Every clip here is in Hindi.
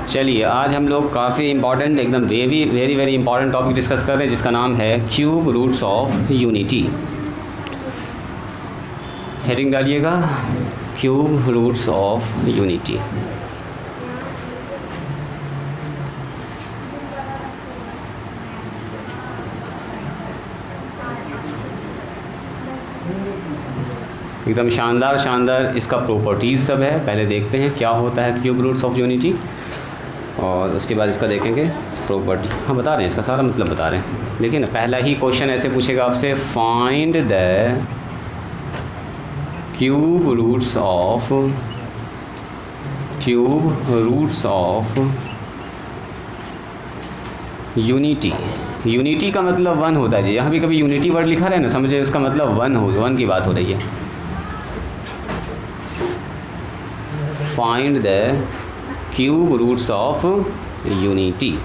चलिए आज हम लोग काफ़ी इंपॉर्टेंट एकदम very very very important topic discuss कर रहे हैं जिसका नाम है cube roots of unity. Heading डालिएगा क्यूब रूट्स ऑफ यूनिटी। एकदम शानदार शानदार इसका प्रॉपर्टीज़ सब है। पहले देखते हैं क्या होता है क्यूब रूट्स ऑफ यूनिटी और उसके बाद इसका देखेंगे प्रॉपर्टी। हाँ बता रहे हैं, इसका सारा मतलब बता रहे हैं। देखिए ना, पहला ही क्वेश्चन ऐसे पूछेगा आपसे, find the cube roots of unity. Unity का मतलब वन होता है जी। यहाँ भी कभी यूनिटी वर्ड लिखा रहे ना, समझे उसका मतलब वन की बात हो रही है। Find the cube roots of unity,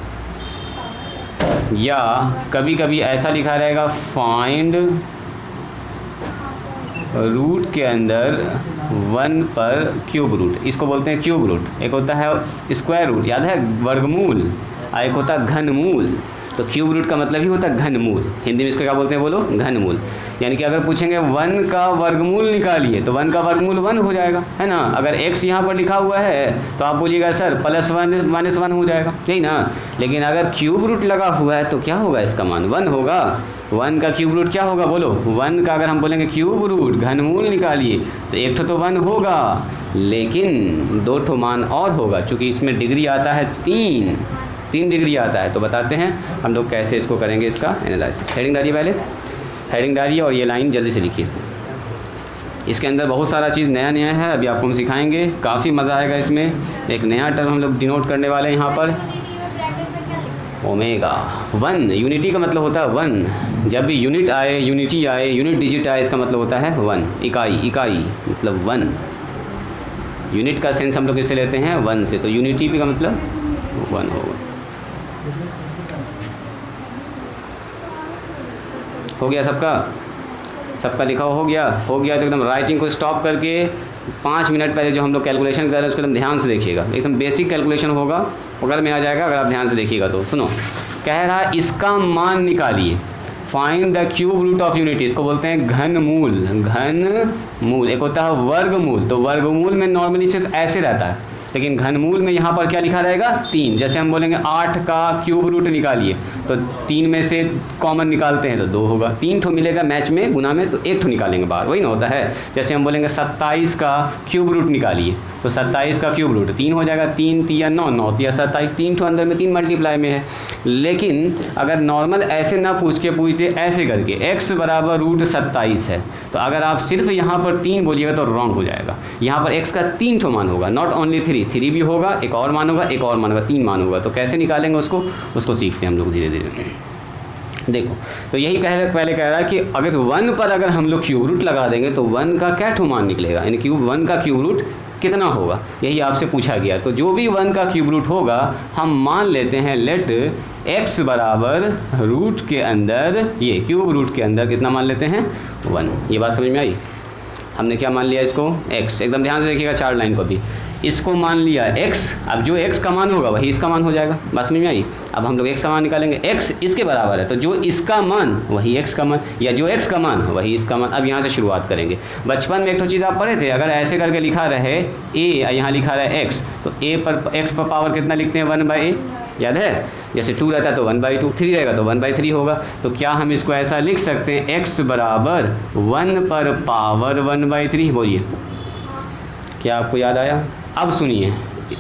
या कभी कभी ऐसा लिखा रहेगा फाइंड रूट के अंदर वन पर क्यूब रूट। इसको बोलते हैं क्यूब रूट। एक होता है स्क्वायर रूट, याद है, वर्गमूल, और एक होता है घनमूल। तो क्यूब रूट का मतलब ही होता है घनमूल। हिंदी में इसको क्या बोलते हैं, बोलो, घनमूल। यानी कि अगर पूछेंगे वन का वर्गमूल निकालिए तो वन का वर्गमूल वन हो जाएगा, है ना। अगर x यहाँ पर लिखा हुआ है तो आप बोलिएगा सर +1 हो जाएगा, यही ना। लेकिन अगर क्यूब रूट लगा हुआ है तो क्या होगा, इसका मान वन होगा। वन का क्यूब रूट क्या होगा, बोलो। वन का अगर हम बोलेंगे क्यूब रूट घनमूल निकालिए तो एक तो वन होगा, लेकिन दो ठो मान और होगा। चूँकि इसमें डिग्री आता है तीन डिग्री आता है। तो बताते हैं हम लोग कैसे इसको करेंगे, इसका एनालिसिस। हेडिंग डालिए, पहले हेडिंग डालिए और ये लाइन जल्दी से लिखिए। इसके अंदर बहुत सारा चीज़ नया है, अभी आपको हम सिखाएंगे, काफ़ी मज़ा आएगा इसमें। एक नया टर्म हम लोग डिनोट करने वाले हैं यहाँ पर, ओमेगा। वन, यूनिटी का मतलब होता है वन। जब भी यूनिट आए, यूनिटी आए, यूनिट डिजिट आए, इसका मतलब होता है वन। इकाई मतलब वन। यूनिट का सेंस हम लोग इससे लेते हैं वन से, तो यूनिटी का मतलब वन होगा। हो गया सबका लिखा हो गया तो एकदम राइटिंग को स्टॉप करके 5 मिनट पहले जो हम लोग कैलकुलेशन कर रहे हैं उसको एकदम ध्यान से देखिएगा। एकदम बेसिक कैलकुलेशन होगा, पकड़ में आ जाएगा अगर आप ध्यान से देखिएगा तो। सुनो, कह रहा है इसका मान निकालिए, find the cube root of unity. इसको बोलते हैं घनमूल। एक होता है वर्गमूल, तो वर्गमूल में नॉर्मली सिर्फ ऐसे रहता है, लेकिन घनमूल में यहाँ पर क्या लिखा रहेगा, 3। जैसे हम बोलेंगे 8 का क्यूब रूट निकालिए तो 3 में से कॉमन निकालते हैं तो 2 होगा। 3 ठो मिलेगा मैच में, गुना में, तो 1 ठो निकालेंगे बाहर, वही ना होता है। जैसे हम बोलेंगे 27 का क्यूब रूट निकालिए तो 27 का क्यूब रूट 3 हो जाएगा। 3 तिया 9, 9 तिया 27, 3 ठो अंदर में 3 मल्टीप्लाई में है। लेकिन अगर नॉर्मल ऐसे ना पूछते ऐसे करके x बराबर √27 है, तो अगर आप सिर्फ यहाँ पर 3 बोलिएगा तो रॉन्ग हो जाएगा। यहाँ पर x का 3 ठो मान होगा, नॉट ओनली 3 भी होगा, एक और मान होगा, 3 मान होगा। तो कैसे निकालेंगे उसको सीखते हैं हम लोग धीरे धीरे। देखो, तो यही पहले कह रहा है कि अगर 1 पर अगर हम लोग क्यूब रूट लगा देंगे तो 1 का क्या ठो मान निकलेगा, यानी क्यूब 1 का क्यूब रूट कितना होगा, यही आपसे पूछा गया। तो जो भी 1 का क्यूब रूट होगा हम मान लेते हैं लेट x बराबर रूट के अंदर, ये क्यूब रूट के अंदर कितना मान लेते हैं, 1। ये बात समझ में आई। हमने क्या मान लिया इसको, x। एकदम ध्यान से देखिएगा 4 लाइन को भी। इसको मान लिया x, अब जो x का मान होगा वही इसका मान हो जाएगा। बात समझ में आई। अब हम लोग x का मान निकालेंगे, x इसके बराबर है तो जो इसका मान वही x का मान, या जो x का मान वही इसका मान। अब यहाँ से शुरुआत करेंगे। बचपन में एक तो चीज़ आप पढ़े थे, अगर ऐसे करके लिखा रहे a, यहाँ लिखा रहे x, तो a पर x पर पावर कितना लिखते हैं, 1/a, याद है। जैसे 2 रहता है तो 1/2, 3 रहेगा तो 1/3 होगा। तो क्या हम इसको ऐसा लिख सकते हैं, x बराबर 1 पर पावर 1/3। बोलिए, क्या आपको याद आया। अब सुनिए,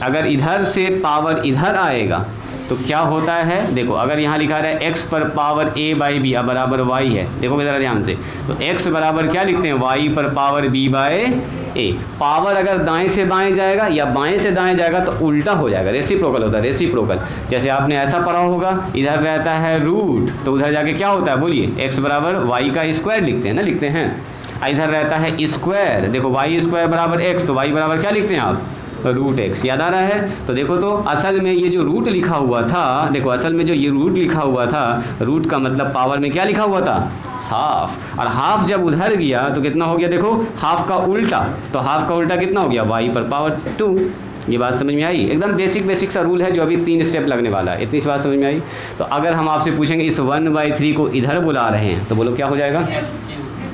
अगर इधर से पावर इधर आएगा तो क्या होता है, देखो अगर यहाँ लिखा रहा है x पर पावर a/b बराबर y है, देखो ज़रा ध्यान से, तो x बराबर क्या लिखते हैं, y पर पावर b/a। पावर अगर दाएं से बाएं जाएगा या बाएं से दाएं जाएगा तो उल्टा हो जाएगा, रेसिप्रोकल होता है, रेसिप्रोकल। जैसे आपने ऐसा पढ़ा होगा, इधर रहता है रूट तो उधर जाके क्या होता है, बोलिए, x बराबर y का स्क्वायर लिखते हैं ना, लिखते हैं। इधर रहता है स्क्वायर, देखो y² बराबर x, तो y बराबर क्या लिखते हैं आप, √x। याद आ रहा है। तो देखो, तो असल में ये जो रूट लिखा हुआ था, देखो असल में जो ये रूट लिखा हुआ था, रूट का मतलब पावर में क्या लिखा हुआ था, हाफ। और हाफ जब उधर गया तो कितना हो गया, देखो हाफ का उल्टा, तो हाफ का उल्टा कितना हो गया, y पर पावर 2। ये बात समझ में आई? एकदम बेसिक सा रूल है जो अभी 3 स्टेप लगने वाला है। इतनी सी बात समझ में आई? तो अगर हम आपसे पूछेंगे इस 1/3 को इधर बुला रहे हैं तो बोलो क्या हो जाएगा?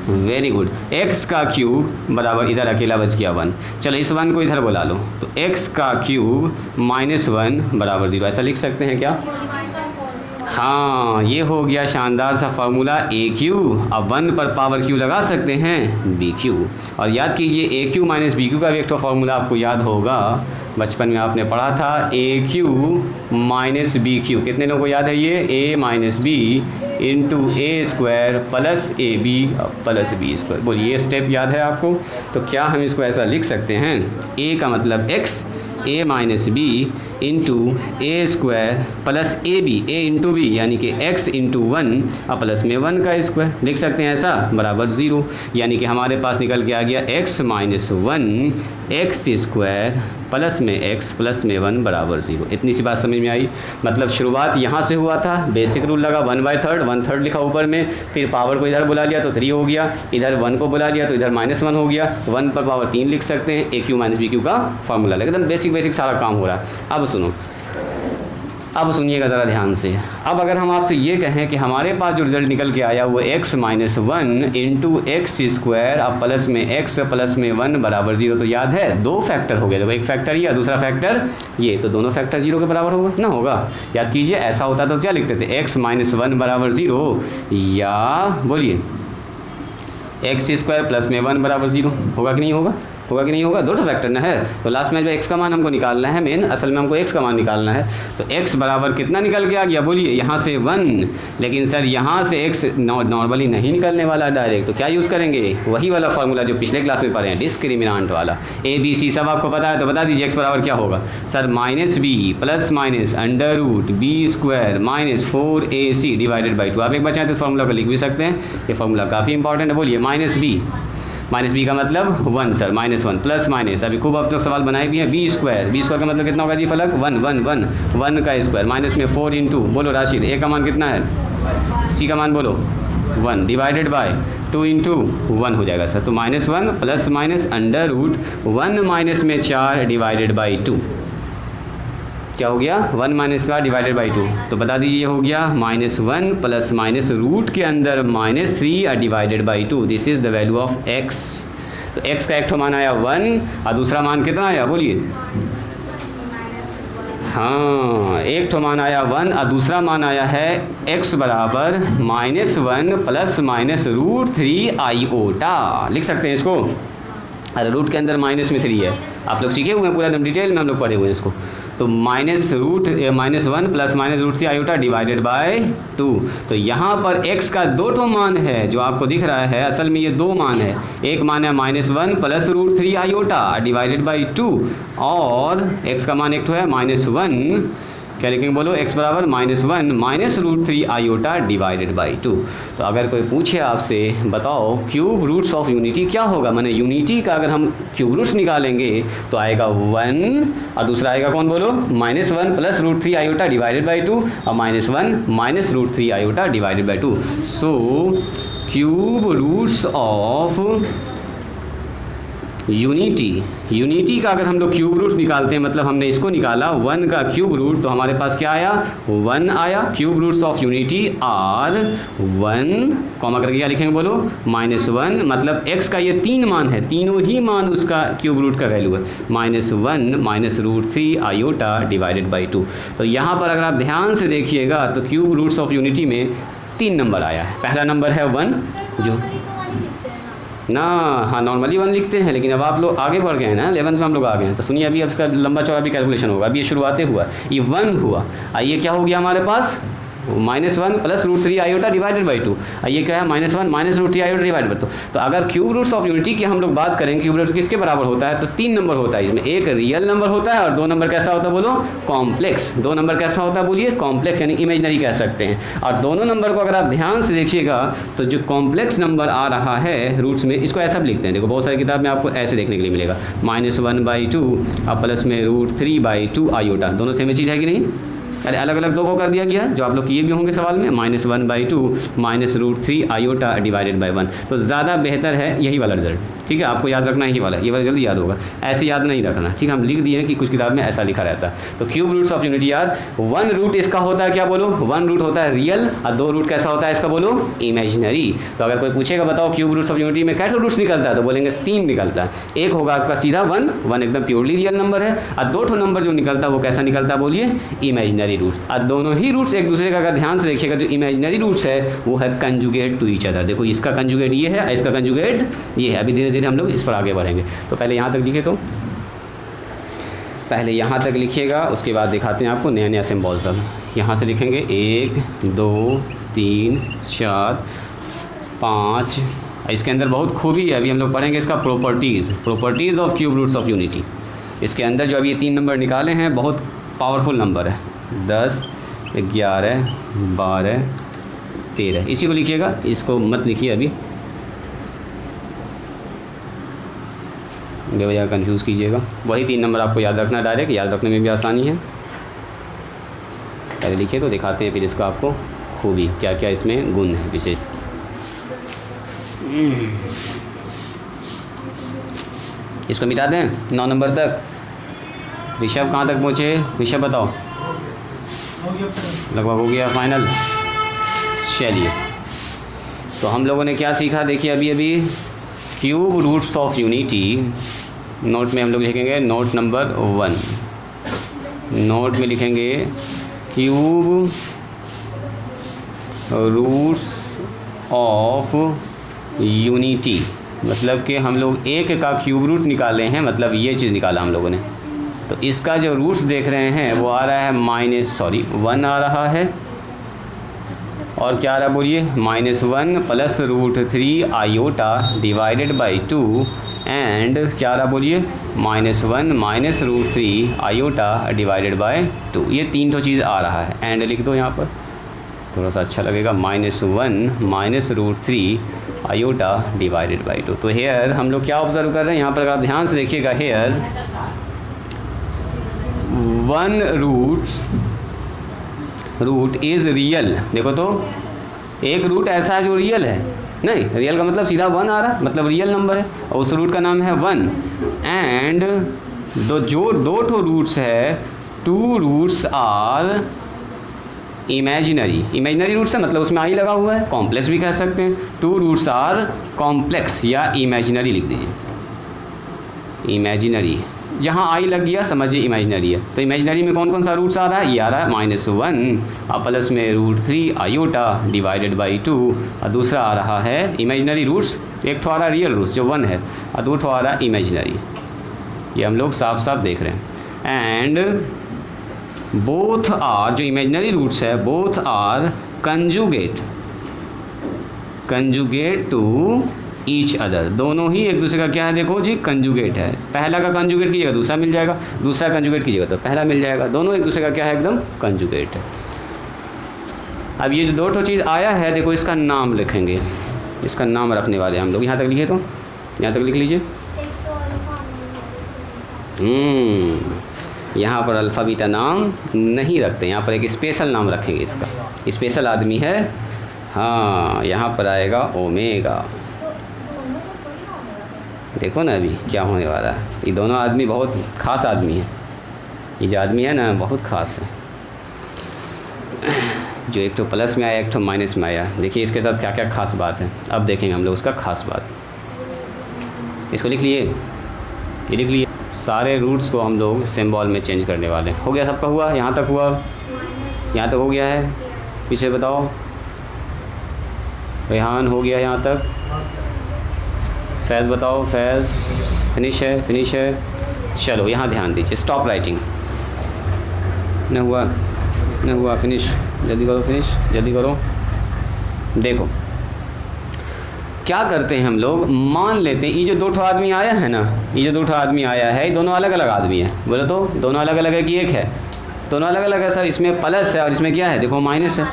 वेरी गुड, x का क्यूब बराबर इधर अकेला बच गया 1। चलो इस 1 को इधर बुला लो तो x का क्यूब -1 बराबर 0। ऐसा लिख सकते हैं क्या? हाँ, ये हो गया शानदार सा फार्मूला AQ। अब 1 पर पावर Q लगा सकते हैं BQ। और याद कीजिए AQ माइनस BQ का भी एक तो फार्मूला आपको याद होगा, बचपन में आपने पढ़ा था AQ माइनस BQ। कितने लोगों को याद है ये? A minus B into A² plus AB plus B²। बोलिए ये स्टेप याद है आपको? तो क्या हम इसको ऐसा लिख सकते हैं, A का मतलब x, A minus B into A² plus AB, A into B यानी कि x इंटू 1 और प्लस में 1 का स्क्वायर। लिख सकते हैं ऐसा बराबर 0। यानी कि हमारे पास निकल के आ गया x माइनस 1 x² प्लस में x प्लस में 1 बराबर 0। इतनी सी बात समझ में आई? मतलब शुरुआत यहाँ से हुआ था, बेसिक रूल लगा 1/3, 1/3 लिखा ऊपर में, फिर पावर को इधर बुला लिया तो 3 हो गया, इधर 1 को बुला लिया तो इधर -1 हो गया, 1 पर पावर 3 लिख सकते हैं, AQ माइनस BQ का फार्मूला। एकदम बेसिक सारा काम हो रहा है। अब सुनो, अब सुनिएगा ज़रा ध्यान से। अब अगर हम आपसे ये कहें कि हमारे पास जो रिजल्ट निकल के आया वो x माइनस 1 इंटू x² अब प्लस में x प्लस में 1 बराबर 0, तो याद है 2 फैक्टर हो गए। देखो एक फैक्टर ये, दूसरा फैक्टर ये, तो दोनों फैक्टर 0 के बराबर होगा ना? होगा। याद कीजिए ऐसा होता तो क्या लिखते थे, x माइनस 1 बराबर 0 या बोलिए x² प्लस में 1 बराबर 0। होगा कि नहीं होगा? होगा कि नहीं होगा? दो फैक्टर ना है, तो लास्ट में जो x का मान हमको निकालना है, मेन असल में हमको x का मान निकालना है। तो x बराबर कितना निकल के आ गया? बोलिए यहाँ से 1। लेकिन सर यहाँ से x नॉर्मली नहीं निकलने वाला डायरेक्ट, तो क्या यूज़ करेंगे? वही वाला फार्मूला जो पिछले क्लास में पढ़े हैं, डिस्क्रिमिनेंट वाला। ABC सब आपको पता है, तो बता दीजिए x बराबर क्या होगा? Sir -b plus minus √b² minus 4ac divided by 2। आप एक बार चाहें तो इस फार्मूला को लिख भी सकते हैं, ये फार्मूला काफ़ी इंपॉर्टेंट है। बोलिए -b का मतलब 1 सर, -1 प्लस माइनस, अभी खूब आप लोग सवाल बनाए भी हैं, b² का मतलब कितना होगा जी फलक? 1 का स्क्वायर माइनस में 4 इंटू, बोलो राशिद, a का मान कितना है? c का मान बोलो 1 डिवाइडेड बाय 2 इंटू 1 हो जाएगा सर। तो -1 प्लस माइनस √1 माइनस में 4 डिवाइडेड बाई 2 क्या हो गया? 1 माइनस 4 डिवाइडेड बाई 2। तो बता दीजिए ये हो गया -1 प्लस माइनस रूट के अंदर -3 divided by 2। This is the value of x। तो x का एक ठो मान आया 1 और दूसरा मान कितना आया? बोलिए। हाँ, एक ठो मान आया 1 और दूसरा मान आया है x बराबर -1 प्लस माइनस √3 आईओटा। लिख सकते हैं इसको? अरे रूट के अंदर माइनस में 3 है, आप लोग सीखे हुए हैं, पूरा एकदम डिटेल में हम लोग पढ़े हुए हैं इसको। तो -1 plus minus √3 iota divided by 2। तो यहाँ पर x का 2 ठो मान है जो आपको दिख रहा है, असल में ये 2 मान है। एक मान है -1 प्लस √3 आयोटा डिवाइडेड बाई 2 और x का मान एक ठो है -1। क्या लिखेंगे बोलो? x बराबर -1 माइनस √3 आयोटा डिवाइडेड बाई 2। तो अगर कोई पूछे आपसे बताओ क्यूब रूट्स ऑफ यूनिटी क्या होगा, माने यूनिटी का अगर हम क्यूब रूट्स निकालेंगे तो आएगा 1 और दूसरा आएगा कौन बोलो? -1 प्लस √3 आयोटा डिवाइडेड बाई 2 और -1 minus √3 iota divided by 2। So cube roots of unity का अगर हम लोग क्यूब रूट निकालते हैं, मतलब हमने इसको निकाला 1 का क्यूब रूट, तो हमारे पास क्या आया? 1 आया। Cube roots of unity are 1 comma करके क्या लिखेंगे बोलो? -1 मतलब x का ये 3 मान है, तीनों ही मान उसका क्यूब रूट का वैल्यू है, -1 माइनस √3 आयोटा डिवाइडेड बाई 2। तो यहाँ पर अगर आप ध्यान से देखिएगा तो क्यूब रूट्स ऑफ यूनिटी में 3 नंबर आया है। पहला नंबर है 1 जो ना, हाँ नॉर्मली 1 लिखते हैं, लेकिन अब आप लोग आगे बढ़ गए हैं ना, 11th में हम लोग आ गए हैं, तो सुनिए अभी अब इसका लंबा चौड़ा भी कैलकुलेशन होगा। अभी ये शुरुआते हुआ, ये 1 हुआ, ये क्या हो गया हमारे पास? -1 प्लस √3 आयोटा डिवाइडेड बाई 2। ये क्या है? -1 माइनस √3 आयोटा डिवाइड बाई 2। तो अगर क्यूब रूट्स ऑफ यूनिटी की हम लोग बात करेंगे, क्यूब रूट किसके बराबर होता है? तो 3 नंबर होता है इसमें, एक रियल नंबर होता है और 2 नंबर कैसा होता है बोलो? कॉम्प्लेक्स। 2 नंबर कैसा होता है बोलिए? कॉम्प्लेक्स, यानी इमेजनरी कह सकते हैं। और दोनों नंबर को अगर आप ध्यान से देखिएगा तो जो कॉम्प्लेक्स नंबर आ रहा है रूट्स में, इसको ऐसा भी लिखते हैं, देखो बहुत सारी किताब में आपको ऐसे देखने के लिए मिलेगा, -1/2 और प्लस में √3/2 आयोटा। दोनों सेम चीज़ है कि नहीं? अरे अलग अलग दो को कर दिया गया, जो आप लोग किए भी होंगे सवाल में, -1/2 -√3 आयोटा डिवाइडेड बाई 1। तो ज़्यादा बेहतर है यही वाला रिजल्ट, ठीक है। आपको याद रखना है यही वाला, ये वाला जल्दी याद होगा, ऐसे याद नहीं रखना, ठीक है। हम लिख दिए हैं कि कुछ किताब में ऐसा लिखा रहता है। तो क्यूब रूट्स ऑफ यूनिटी यार, 1 रूट इसका होता है क्या बोलो, 1 रूट होता है रियल, और 2 रूट कैसा होता है इसका बोलो, इमेजिनरी। तो अगर कोई पूछेगा बताओ क्यूब रूट्स ऑफ यूनिटी में कैसे रूट्स निकलता है, तो बोलेंगे 3 निकलता है। एक होगा आपका सीधा 1 एकदम प्योरली रियल नंबर है, और 2 नंबर जो निकलता है वो कैसा निकलता है बोलिए, इमेजिनरी रूट्स। और दोनों ही रूट्स एक दूसरे का अगर ध्यान से देखिएगा, जो इमेजिनरी रूट्स है वो है कंजुगेट टू ईच अदर। देखो इसका कंजुगेट ये है, इसका कंजुगेट ये है। अभी धीरे धीरे हम लोग इस पर आगे बढ़ेंगे। तो पहले यहाँ तक लिखे, तो पहले यहाँ तक लिखिएगा, उसके बाद दिखाते हैं आपको नया नया सिम्बॉल सब। यहाँ से लिखेंगे 1 2 3 4 5। इसके अंदर बहुत खूबी है, अभी हम लोग पढ़ेंगे इसका properties of cube roots of unity. इसके अंदर जो अभी ये 3 नंबर निकाले हैं बहुत पावरफुल नंबर है, 10 11 12 13। इसी को लिखिएगा, इसको मत लिखिए अभी, बेवजह कंफ्यूज कीजिएगा। वही 3 नंबर आपको याद रखना, डायरेक्ट याद रखने में भी आसानी है। पहले लिखिए तो दिखाते हैं फिर इसका आपको खूबी, क्या क्या इसमें गुण है विशेष। इसको मिटा दें 9 नंबर तक। ऋषभ कहाँ तक पहुँचे, ऋषभ बताओ। लगभग हो गया फाइनल। चलिए, तो हम लोगों ने क्या सीखा देखिए अभी cube roots of unity. Note में हम लोग लिखेंगे, नोट नंबर 1, नोट में लिखेंगे क्यूब रूट्स ऑफ यूनिटी, मतलब कि हम लोग 1 का क्यूब रूट निकाले हैं, मतलब ये चीज़ निकाला हम लोगों ने। तो इसका जो रूट्स देख रहे हैं वो आ रहा है 1 आ रहा है, और क्या आ रहा है बोलिए, -1 + √3 आयोटा डिवाइडेड बाई 2, एंड क्या आ रहा बोलिए, -1 - √3 आयोटा डिवाइडेड बाई 2। ये 3 तो चीज़ आ रहा है, एंड लिख दो यहाँ पर, थोड़ा सा अच्छा लगेगा। -1 - √3 आयोटा डिवाइडेड बाई 2। तो हेयर हम लोग क्या ऑब्जर्व कर रहे हैं यहाँ पर, अगर आप ध्यान से देखिएगा, हेयर 1 रूट इज़ रियल। देखो तो एक रूट ऐसा है जो रियल है, नहीं रियल का मतलब सीधा 1 आ रहा है, मतलब रियल नंबर है, और उस रूट का नाम है 1। एंड जो 2 रूट्स है, 2 रूट्स आर इमेजिनरी रूट्स है, मतलब उसमें आई लगा हुआ है, कॉम्प्लेक्स भी कह सकते हैं। 2 रूट्स आर कॉम्प्लेक्स या इमेजिनरी लिख दीजिए, इमेजिनरी। जहाँ आई लग गया समझिए इमेजिनरी है। तो इमेजिनरी में कौन कौन सा रूट्स आ रहा है, ये आ रहा है -1 और प्लस में √3 आयोटा डिवाइडेड बाई 2, और दूसरा आ रहा है इमेजिनरी रूट्स, एक तो आ रहा है रियल रूट्स जो 1 है, और दूसरा आ रहा है इमेजिनरी। ये हम लोग साफ साफ देख रहे हैं। एंड बोथ आर, जो इमेजिनरी रूट्स है, both are conjugate to each other. दोनों ही एक दूसरे का क्या है, देखो जी कंजुगेट है। पहला का कंजुगेट कीजिएगा दूसरा मिल जाएगा, दूसरा कंजुगेट कीजिएगा तो पहला मिल जाएगा, दोनों एक दूसरे का क्या है, एकदम कंजुगेट है। अब ये जो 2 चीज़ आया है, देखो इसका नाम लिखेंगे, इसका नाम रखने वाले हम लोग। यहाँ तक लिखे, तो यहाँ तक लिख लीजिए। यहाँ पर अल्फ़ा बीटा नाम नहीं रखते, यहाँ पर एक स्पेशल नाम रखेंगे। इसका स्पेशल आदमी है, हाँ यहाँ पर आएगा ओमेगा। देखो ना अभी क्या होने वाला है। ये दोनों आदमी बहुत ख़ास आदमी है, ये जो आदमी है ना बहुत ख़ास है, जो एक तो प्लस में आया, एक तो माइनस में आया। देखिए इसके साथ क्या क्या खास बात है, अब देखेंगे हम लोग उसका खास बात। इसको लिख लिए, ये लिख लिए। सारे रूट्स को हम लोग सिंबल में चेंज करने वाले हैं। हो गया सबका, हुआ यहाँ तक, हुआ यहाँ तक हो गया है, पीछे बताओ। रेहान हो गया यहाँ तक, फैज़ बताओ, फैज़ फिनिश है। चलो यहाँ ध्यान दीजिए, स्टॉप राइटिंग। न हुआ, फिनिश, जल्दी करो, फिनिश जल्दी करो। देखो क्या करते हैं हम लोग, मान लेते हैं ये जो 2 आदमी आया है ना, ये जो 2 आदमी आया है, ये दोनों अलग अलग आदमी है। बोले तो दोनों अलग अलग है कि एक है, दोनों अलग अलग है सर। इसमें प्लस है और इसमें क्या है, देखो माइनस है।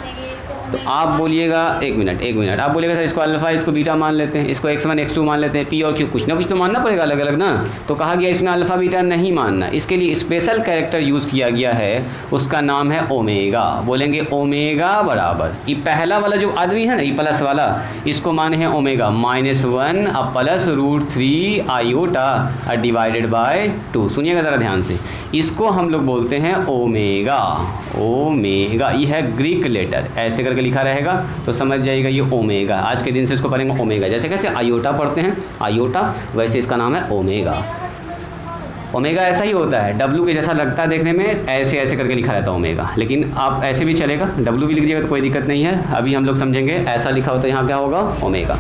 तो आप बोलिएगा एक मिनट आप बोलिएगा सर इसको अल्फ़ा इसको बीटा मान लेते हैं, इसको x1 x2 मान लेते हैं, p और q कुछ ना कुछ तो मानना पड़ेगा अलग अलग ना। तो कहा गया इसमें अल्फ़ा बीटा नहीं मानना, इसके लिए स्पेशल कैरेक्टर यूज़ किया गया है, उसका नाम है ओमेगा। बोलेंगे ओमेगा बराबर ये पहला वाला जो आदमी है ना ये प्लस वाला, इसको माने हैं ओमेगा -1 अब प्लस √3 आयोटा डिवाइडेड बाय 2। सुनिएगा ज़रा ध्यान से, इसको हम लोग बोलते हैं ओमेगा। ओमेगा ये है ग्रीक लेटर, ऐसे करके लिखा रहेगा तो समझ जाइएगा ये ओमेगा। आज के दिन से इसको पढ़ेंगे ओमेगा, जैसे कैसे आयोटा पढ़ते हैं आयोटा, वैसे इसका नाम है ओमेगा। ओमेगा ऐसा ही होता है, W के जैसा लगता है देखने में, ऐसे ऐसे करके लिखा रहता है ओमेगा, लेकिन आप ऐसे भी चलेगा, W भी लिख दीजिएगा तो कोई दिक्कत नहीं है। अभी हम लोग समझेंगे ऐसा लिखा होता है, यहाँ क्या होगा ओमेगा।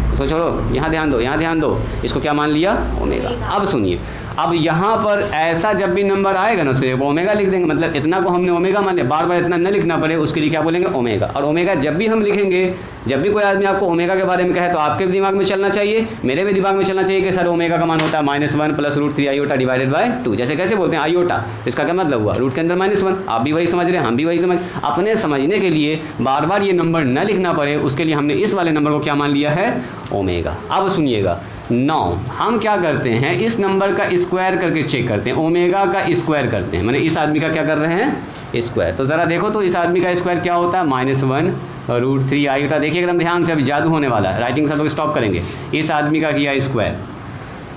सो छोड़ो, यहाँ ध्यान दो, इसको क्या मान लिया ओमेगा। अब सुनिए, अब यहाँ पर ऐसा जब भी नंबर आएगा ना उसको ओमेगा लिख देंगे, मतलब इतना को हमने ओमेगा मान लिया, बार बार इतना न लिखना पड़े उसके लिए क्या बोलेंगे ओमेगा। और ओमेगा जब भी हम लिखेंगे, जब भी कोई आदमी आपको ओमेगा के बारे में कहे तो आपके भी दिमाग में चलना चाहिए, मेरे भी दिमाग में चलना चाहिए कि सर ओमेगा का मान होता है -1 प्लस √3 आयोटा डिवाइडेड बाय 2। जैसे कैसे बोलते हैं आयोटा, तो इसका क्या मतलब हुआ रूट के अंदर -1। आप भी वही समझ रहे हैं, हम भी वही समझ, अपने समझने के लिए बार बार ये नंबर न लिखना पड़े उसके लिए हमने इस वाले नंबर को क्या मान लिया है ओमेगा। अब सुनिएगा, 9 हम क्या करते हैं इस नंबर का स्क्वायर करके चेक करते हैं, ओमेगा का स्क्वायर करते हैं, मैंने इस आदमी का क्या कर रहे हैं स्क्वायर। तो ज़रा देखो तो इस आदमी का स्क्वायर क्या होता है -1 √3 आयोटा। देखिए एकदम ध्यान से, अभी जादू होने वाला है, राइटिंग सब लोग स्टॉप करेंगे। इस आदमी का किया स्क्वायर,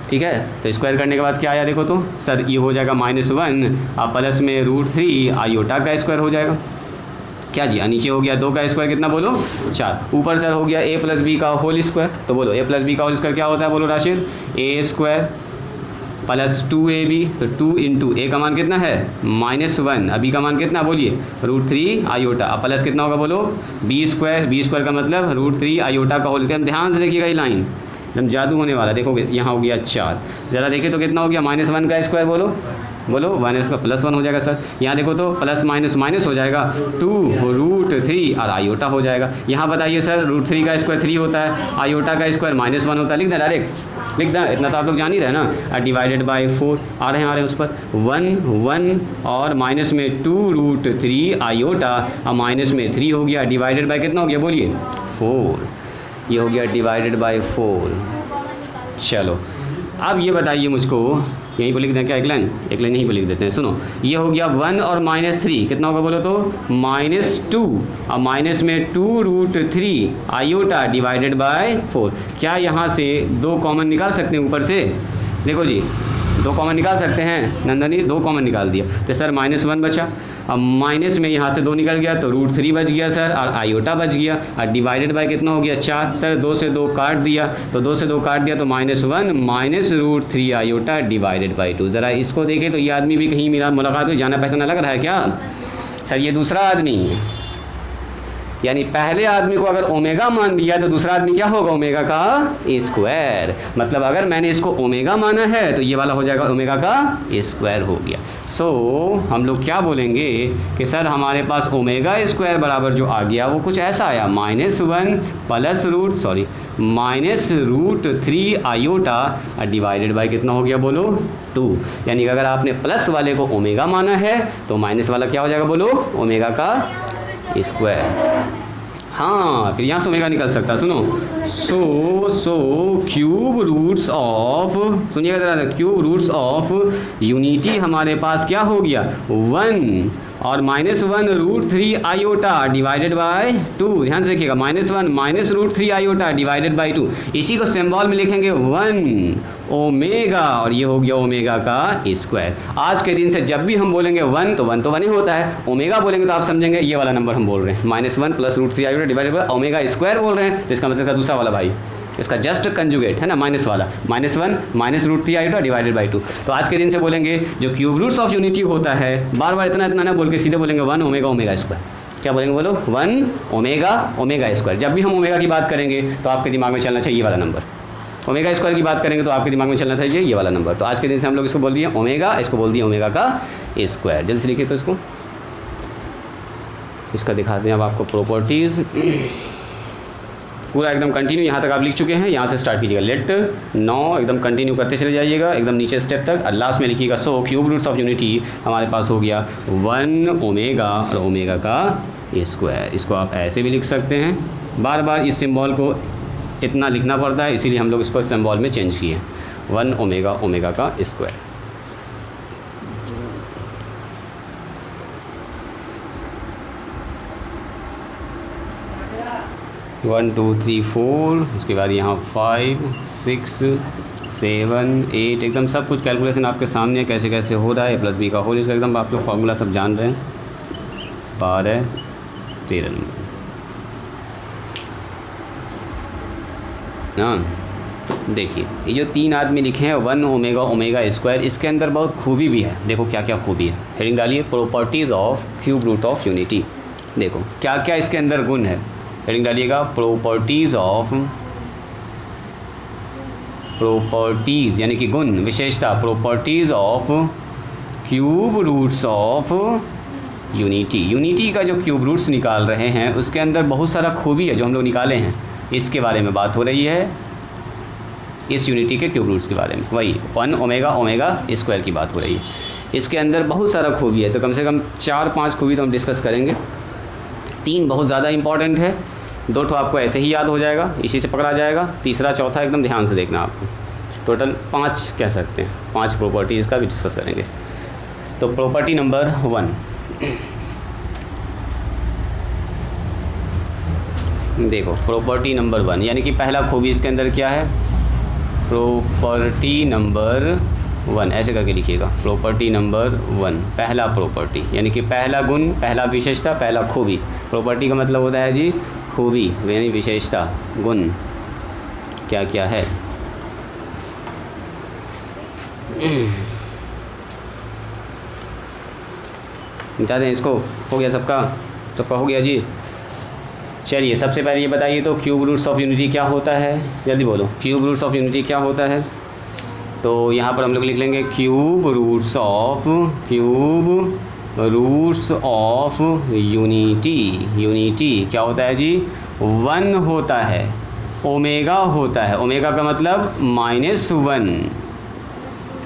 ठीक है, तो स्क्वायर करने के बाद क्या आया देखो तो सर ये हो जाएगा -1 और प्लस में √3 आयोटा का स्क्वायर हो जाएगा। क्या जी, नीचे हो गया 2 का स्क्वायर कितना बोलो 4, ऊपर सर हो गया a + b का होल स्क्वायर। तो बोलो a + b का होल स्क्वायर क्या होता है बोलो राशिद, a² + 2ab, तो 2 × a का मान कितना है -1, अभी का मान कितना बोलिए √3 आयोटा, प्लस कितना होगा बोलो b² का मतलब √3 आयोटा का होल। ध्यान से देखिएगा ये लाइन एकदम जादू होने वाला, देखोगे यहाँ हो गया 4, ज़रा देखिए तो कितना हो गया -1 का स्क्वायर बोलो 1 इसका +1 हो जाएगा सर। यहाँ देखो तो प्लस माइनस माइनस हो जाएगा 2 √3 और आयोटा हो जाएगा। यहाँ बताइए सर √3 का स्क्वायर 3 होता है, आयोटा का स्क्वायर -1 होता है, लिख दें डायरेक्ट, लिख दें, इतना तो आप लोग जान ही रहे ना। डिवाइडेड बाय 4 आ रहे हैं उस पर 1 और माइनस में 2 √3 आयोटा और माइनस में 3 हो गया, डिवाइडेड बाय कितना हो गया बोलिए 4, ये हो गया डिवाइडेड बाय 4। चलो अब ये बताइए मुझको, यहीं पर लिख दें क्या, एक लाइन यहीं पर लिख देते हैं। सुनो, ये हो गया 1 और -3 कितना होगा बोलो तो -2 और माइनस में 2 √3 आयोटा डिवाइडेड बाय 4। क्या यहाँ से 2 कॉमन निकाल सकते हैं ऊपर से, देखो जी 2 कॉमन निकाल सकते हैं, नंदनी 2 कॉमन निकाल दिया तो सर -1 बचा, अब माइनस में यहाँ से 2 निकल गया तो √3 बच गया सर और आयोटा बच गया और डिवाइडेड बाय कितना हो गया 4, सर 2 से 2 काट दिया, तो 2 से 2 काट दिया तो -1 -√3 आयोटा डिवाइडेड बाय 2। ज़रा इसको देखें तो ये आदमी भी कहीं मिला मुलाकात हो, जाना पहचाना लग रहा है क्या सर, ये दूसरा आदमी है, यानी पहले आदमी को अगर ओमेगा मान दिया तो दूसरा आदमी क्या होगा ओमेगा का स्क्वायर। मतलब अगर मैंने इसको ओमेगा माना है तो ये वाला हो जाएगा ओमेगा का स्क्वायर हो गया। सो हम लोग क्या बोलेंगे कि सर हमारे पास ओमेगा स्क्वायर बराबर जो आ गया वो कुछ ऐसा आया -1 प्लस -√3 आयोटा डिवाइडेड बाय कितना हो गया बोलो 2। यानी कि अगर आपने प्लस वाले को ओमेगा माना है तो माइनस वाला क्या हो जाएगा बोलो ओमेगा का स्क्वायर। हाँ फिर यहाँ से ओमेगा निकल सकता है, सुनो सो क्यूब रूट्स ऑफ, सुनिएगा जरा, क्यूब रूट्स ऑफ यूनिटी हमारे पास क्या हो गया 1 और -1 √3 आयोटा डिवाइडेड बाय 2। ध्यान से देखिएगा -1 -√3 आयोटा डिवाइडेड बाय 2, इसी को सिंबल में लिखेंगे 1 ओमेगा और ये हो गया ओमेगा का स्क्वायर। आज के दिन से जब भी हम बोलेंगे 1 तो 1 ही होता है, ओमेगा बोलेंगे तो आप समझेंगे ये वाला नंबर हम बोल रहे हैं -1 plus √3 iota divided by omega square बोल रहे हैं, तो इसका मतलब दूसरा वाला भाई इसका जस्ट कंजुगेट है ना माइनस वाला -1 -√3 आयोटा डिवाइडेड बाय 2। तो आज के दिन से बोलेंगे जो क्यूब रूट्स ऑफ यूनिटी होता है, बार बार इतना ना बोल के सीधे बोलेंगे 1 ओमेगा स्क्वायर। क्या बोलेंगे बोलो 1 ओमेगा स्क्वायर। जब भी हम ओमेगा की बात करेंगे तो आपके दिमाग में चलना चाहिए ये वाला नंबर, ओमेगा स्क्वायर की बात करेंगे तो आपके दिमाग में चलना चाहिए ये वाला नंबर। तो आज के दिन से हम लोग इसको बोल दिए ओमेगा, इसको बोल दिए ओमेगा का स्क्वायर। जल्दी से लिखिए तो इसका दिखाते हैं अब आपको प्रॉपर्टीज़, पूरा एकदम कंटिन्यू यहाँ तक आप लिख चुके हैं, यहाँ से स्टार्ट कीजिएगा लेट 9 एकदम कंटिन्यू करते चले जाइएगा एकदम नीचे स्टेप तक और लास्ट में लिखिएगा so cube roots of unity हमारे पास हो गया 1 ओमेगा और ओमेगा का स्क्वायर। इसको आप ऐसे भी लिख सकते हैं, बार बार इस सिंबल को इतना लिखना पड़ता है, इसीलिए हम लोग इसको सिंबल में चेंज किए, 1 ओमेगा ओमेगा का square. One two three four, उसके बाद यहाँ 5 6 7 8, एकदम सब कुछ कैलकुलेशन आपके सामने है, कैसे कैसे हो रहा है। प्लस बी का होल इसका एकदम आप लोग फार्मूला सब जान रहे हैं। 12 13 नंबर। हाँ देखिए, ये जो 3 आदमी लिखे हैं 1 ओमेगा ओमेगा स्क्वायर, इसके अंदर बहुत खूबी भी है। देखो क्या क्या खूबी है, हेडिंग डालिए, properties of cube root of unity. देखो क्या क्या इसके अंदर गुण है, हेडिंग डालिएगा, प्रॉपर्टीज़ यानी कि गुण, विशेषता, properties of cube roots of unity. Unity का जो क्यूब रूट्स निकाल रहे हैं उसके अंदर बहुत सारा खूबी है जो हम लोग निकाले हैं, इसके बारे में बात हो रही है, इस यूनिटी के क्यूब रूट्स के बारे में, वही 1 ओमेगा ओमेगा स्क्वायर की बात हो रही है। इसके अंदर बहुत सारा खूबी है, तो कम से कम 4-5 खूबी तो हम डिस्कस करेंगे। 3 बहुत ज़्यादा इंपॉर्टेंट है, 2 तो आपको ऐसे ही याद हो जाएगा, इसी से पकड़ा जाएगा, तीसरा चौथा एकदम ध्यान से देखना आपको। टोटल 5 कह सकते हैं, 5 प्रॉपर्टीज़ का भी डिस्कस करेंगे। तो प्रॉपर्टी नंबर 1, देखो प्रॉपर्टी नंबर 1 यानी कि पहला खूबी इसके अंदर क्या है, प्रॉपर्टी नंबर 1 ऐसे करके लिखिएगा, प्रॉपर्टी नंबर 1 पहला प्रॉपर्टी यानी कि पहला गुण, पहला विशेषता, पहला खूबी। प्रॉपर्टी का मतलब होता है जी खूबी यानी विशेषता, गुण क्या क्या है। बता दें इसको, हो गया सबका हो गया जी। चलिए सबसे पहले ये बताइए तो क्यूब रूट्स ऑफ यूनिटी क्या होता है, जल्दी बोलो, क्यूब रूट्स ऑफ यूनिटी क्या होता है। तो यहाँ पर हम लोग लिख लेंगे cube roots of unity. Unity क्या होता है जी, 1 होता है, ओमेगा होता है, ओमेगा का मतलब -1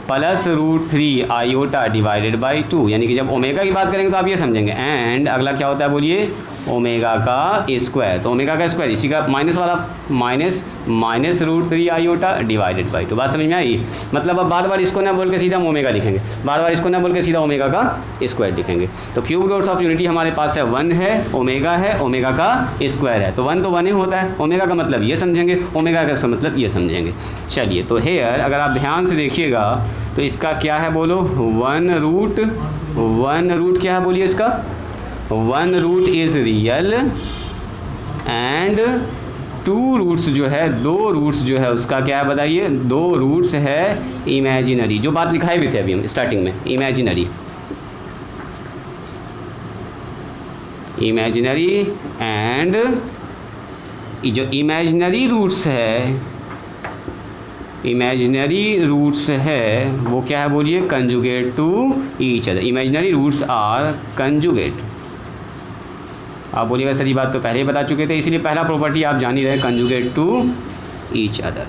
प्लस √3 आयोटा डिवाइडेड बाई 2, यानी कि जब ओमेगा की बात करेंगे तो आप ये समझेंगे। एंड अगला क्या होता है बोलिए, ओमेगा का स्क्वायर। तो ओमेगा का स्क्वायर इसी का माइनस वाला, माइनस √3 आयोटा डिवाइडेड बाई 2। बात समझ में आई। मतलब अब बार बार इसको ना बोल के सीधा हम ओमेगा लिखेंगे, बार बार इसको ना बोल के सीधा ओमेगा का स्क्वायर लिखेंगे। तो क्यूब रूट्स ऑफ यूनिटी हमारे पास है 1 है, ओमेगा का स्क्वायर है। तो 1 तो 1 ही होता है, ओमेगा का मतलब ये समझेंगे, ओमेगा का मतलब ये समझेंगे। चलिए तो हेयर अगर आप ध्यान से देखिएगा तो इसका क्या है बोलो, 1 रूट क्या है बोलिए इसका, 1 root is real and 2 roots जो है, 2 रूट्स जो है उसका क्या है बताइए, 2 रूट्स है इमेजिनरी। जो बात लिखाए भी थे अभी हम स्टार्टिंग में, इमेजिनरी एंड जो इमेजिनरी रूट्स है वो क्या है बोलिए, conjugate to each other. Imaginary roots are conjugate. आप बोलिएगा सर ये बात तो पहले ही बता चुके थे, इसीलिए पहला प्रॉपर्टी आप जान ही रहे, कंजुगेट टू ईच अदर।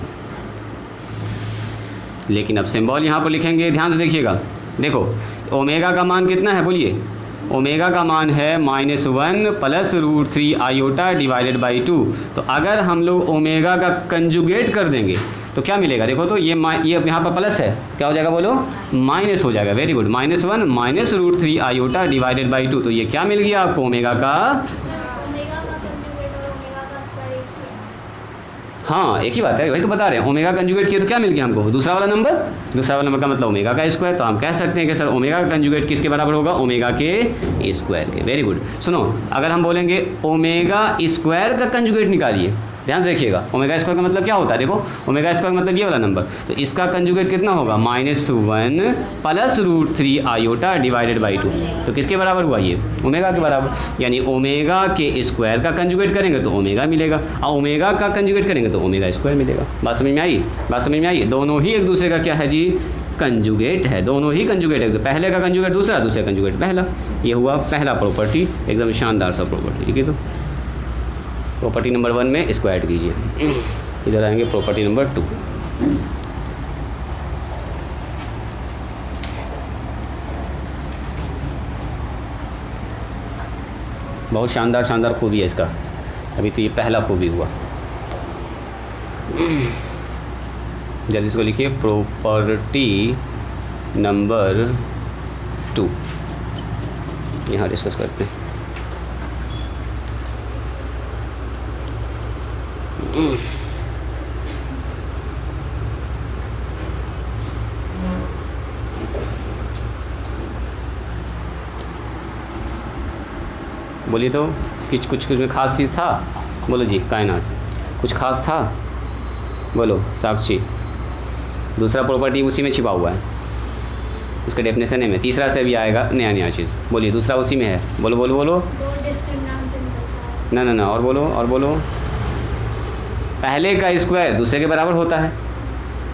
लेकिन अब सिंबल यहाँ पर लिखेंगे, ध्यान से देखिएगा। देखो ओमेगा का मान कितना है बोलिए, ओमेगा का मान है -1 प्लस √3 आयोटा डिवाइडेड बाई 2। तो अगर हम लोग ओमेगा का कंजुगेट कर देंगे तो क्या मिलेगा, देखो तो ये यहाँ पर प्लस है, क्या हो जाएगा बोलो, माइनस हो जाएगा। Very good, -1 minus √3 iota divided by 2। तो ये क्या मिल गया आपको, ओमेगा का, हाँ एक ही बात है, वही तो बता रहे हैं। ओमेगा कंजुगेट किया तो क्या मिल गया हमको, दूसरा वाला नंबर का मतलब ओमेगा का स्क्वायर। तो हम कह सकते हैं कि सर ओमेगा का कंजुगेट किसके बराबर होगा, ओमेगा के स्क्वायर के। Very good. सुनो, अगर हम बोलेंगे ओमेगा स्क्वायर का कंजुगेट निकालिए, ध्यान से देखिएगा, ओमेगा स्क्वायर का मतलब क्या होता है, देखो ओमेगा स्क्वायर का मतलब ये वाला नंबर, तो इसका कंजुगेट कितना होगा, -1 प्लस √3 आयोटा डिवाइडेड बाई 2। तो किसके बराबर हुआ ये, ओमेगा के बराबर। यानी ओमेगा के स्क्वायर का कंजुगेट करेंगे तो ओमेगा मिलेगा, और ओमेगा का कंजुगेट करेंगे तो ओमेगा स्क्वायर मिलेगा। बात समझ में आई। दोनों ही एक दूसरे का क्या है जी, कंजुगेट है, दोनों ही कंजुगेट है। पहले का कंजुगेट दूसरा, दूसरे कंजुगेट पहला। ये हुआ पहला प्रॉपर्टी, एकदम शानदार सा प्रॉपर्टी। ठीक है, तो प्रॉपर्टी नंबर 1 में स्क्वायर कीजिए। इधर आएंगे प्रॉपर्टी नंबर 2। बहुत शानदार शानदार खूबी है इसका। अभी तो ये पहला खूबी हुआ। जल्दी इसको लिखिए, प्रॉपर्टी नंबर 2 यहाँ डिस्कस करते हैं। बोलिए तो कुछ में ख़ास चीज़ था? बोलो जी कायनात, कुछ खास था? बोलो साक्षी। दूसरा प्रॉपर्टी उसी में छिपा हुआ है, उसका डेफिनेशन है में। तीसरा से भी आएगा नया नया चीज़। बोलिए दूसरा उसी में है। बोलो बोलो बोलो। ना और बोलो। पहले का स्क्वायर दूसरे के बराबर होता है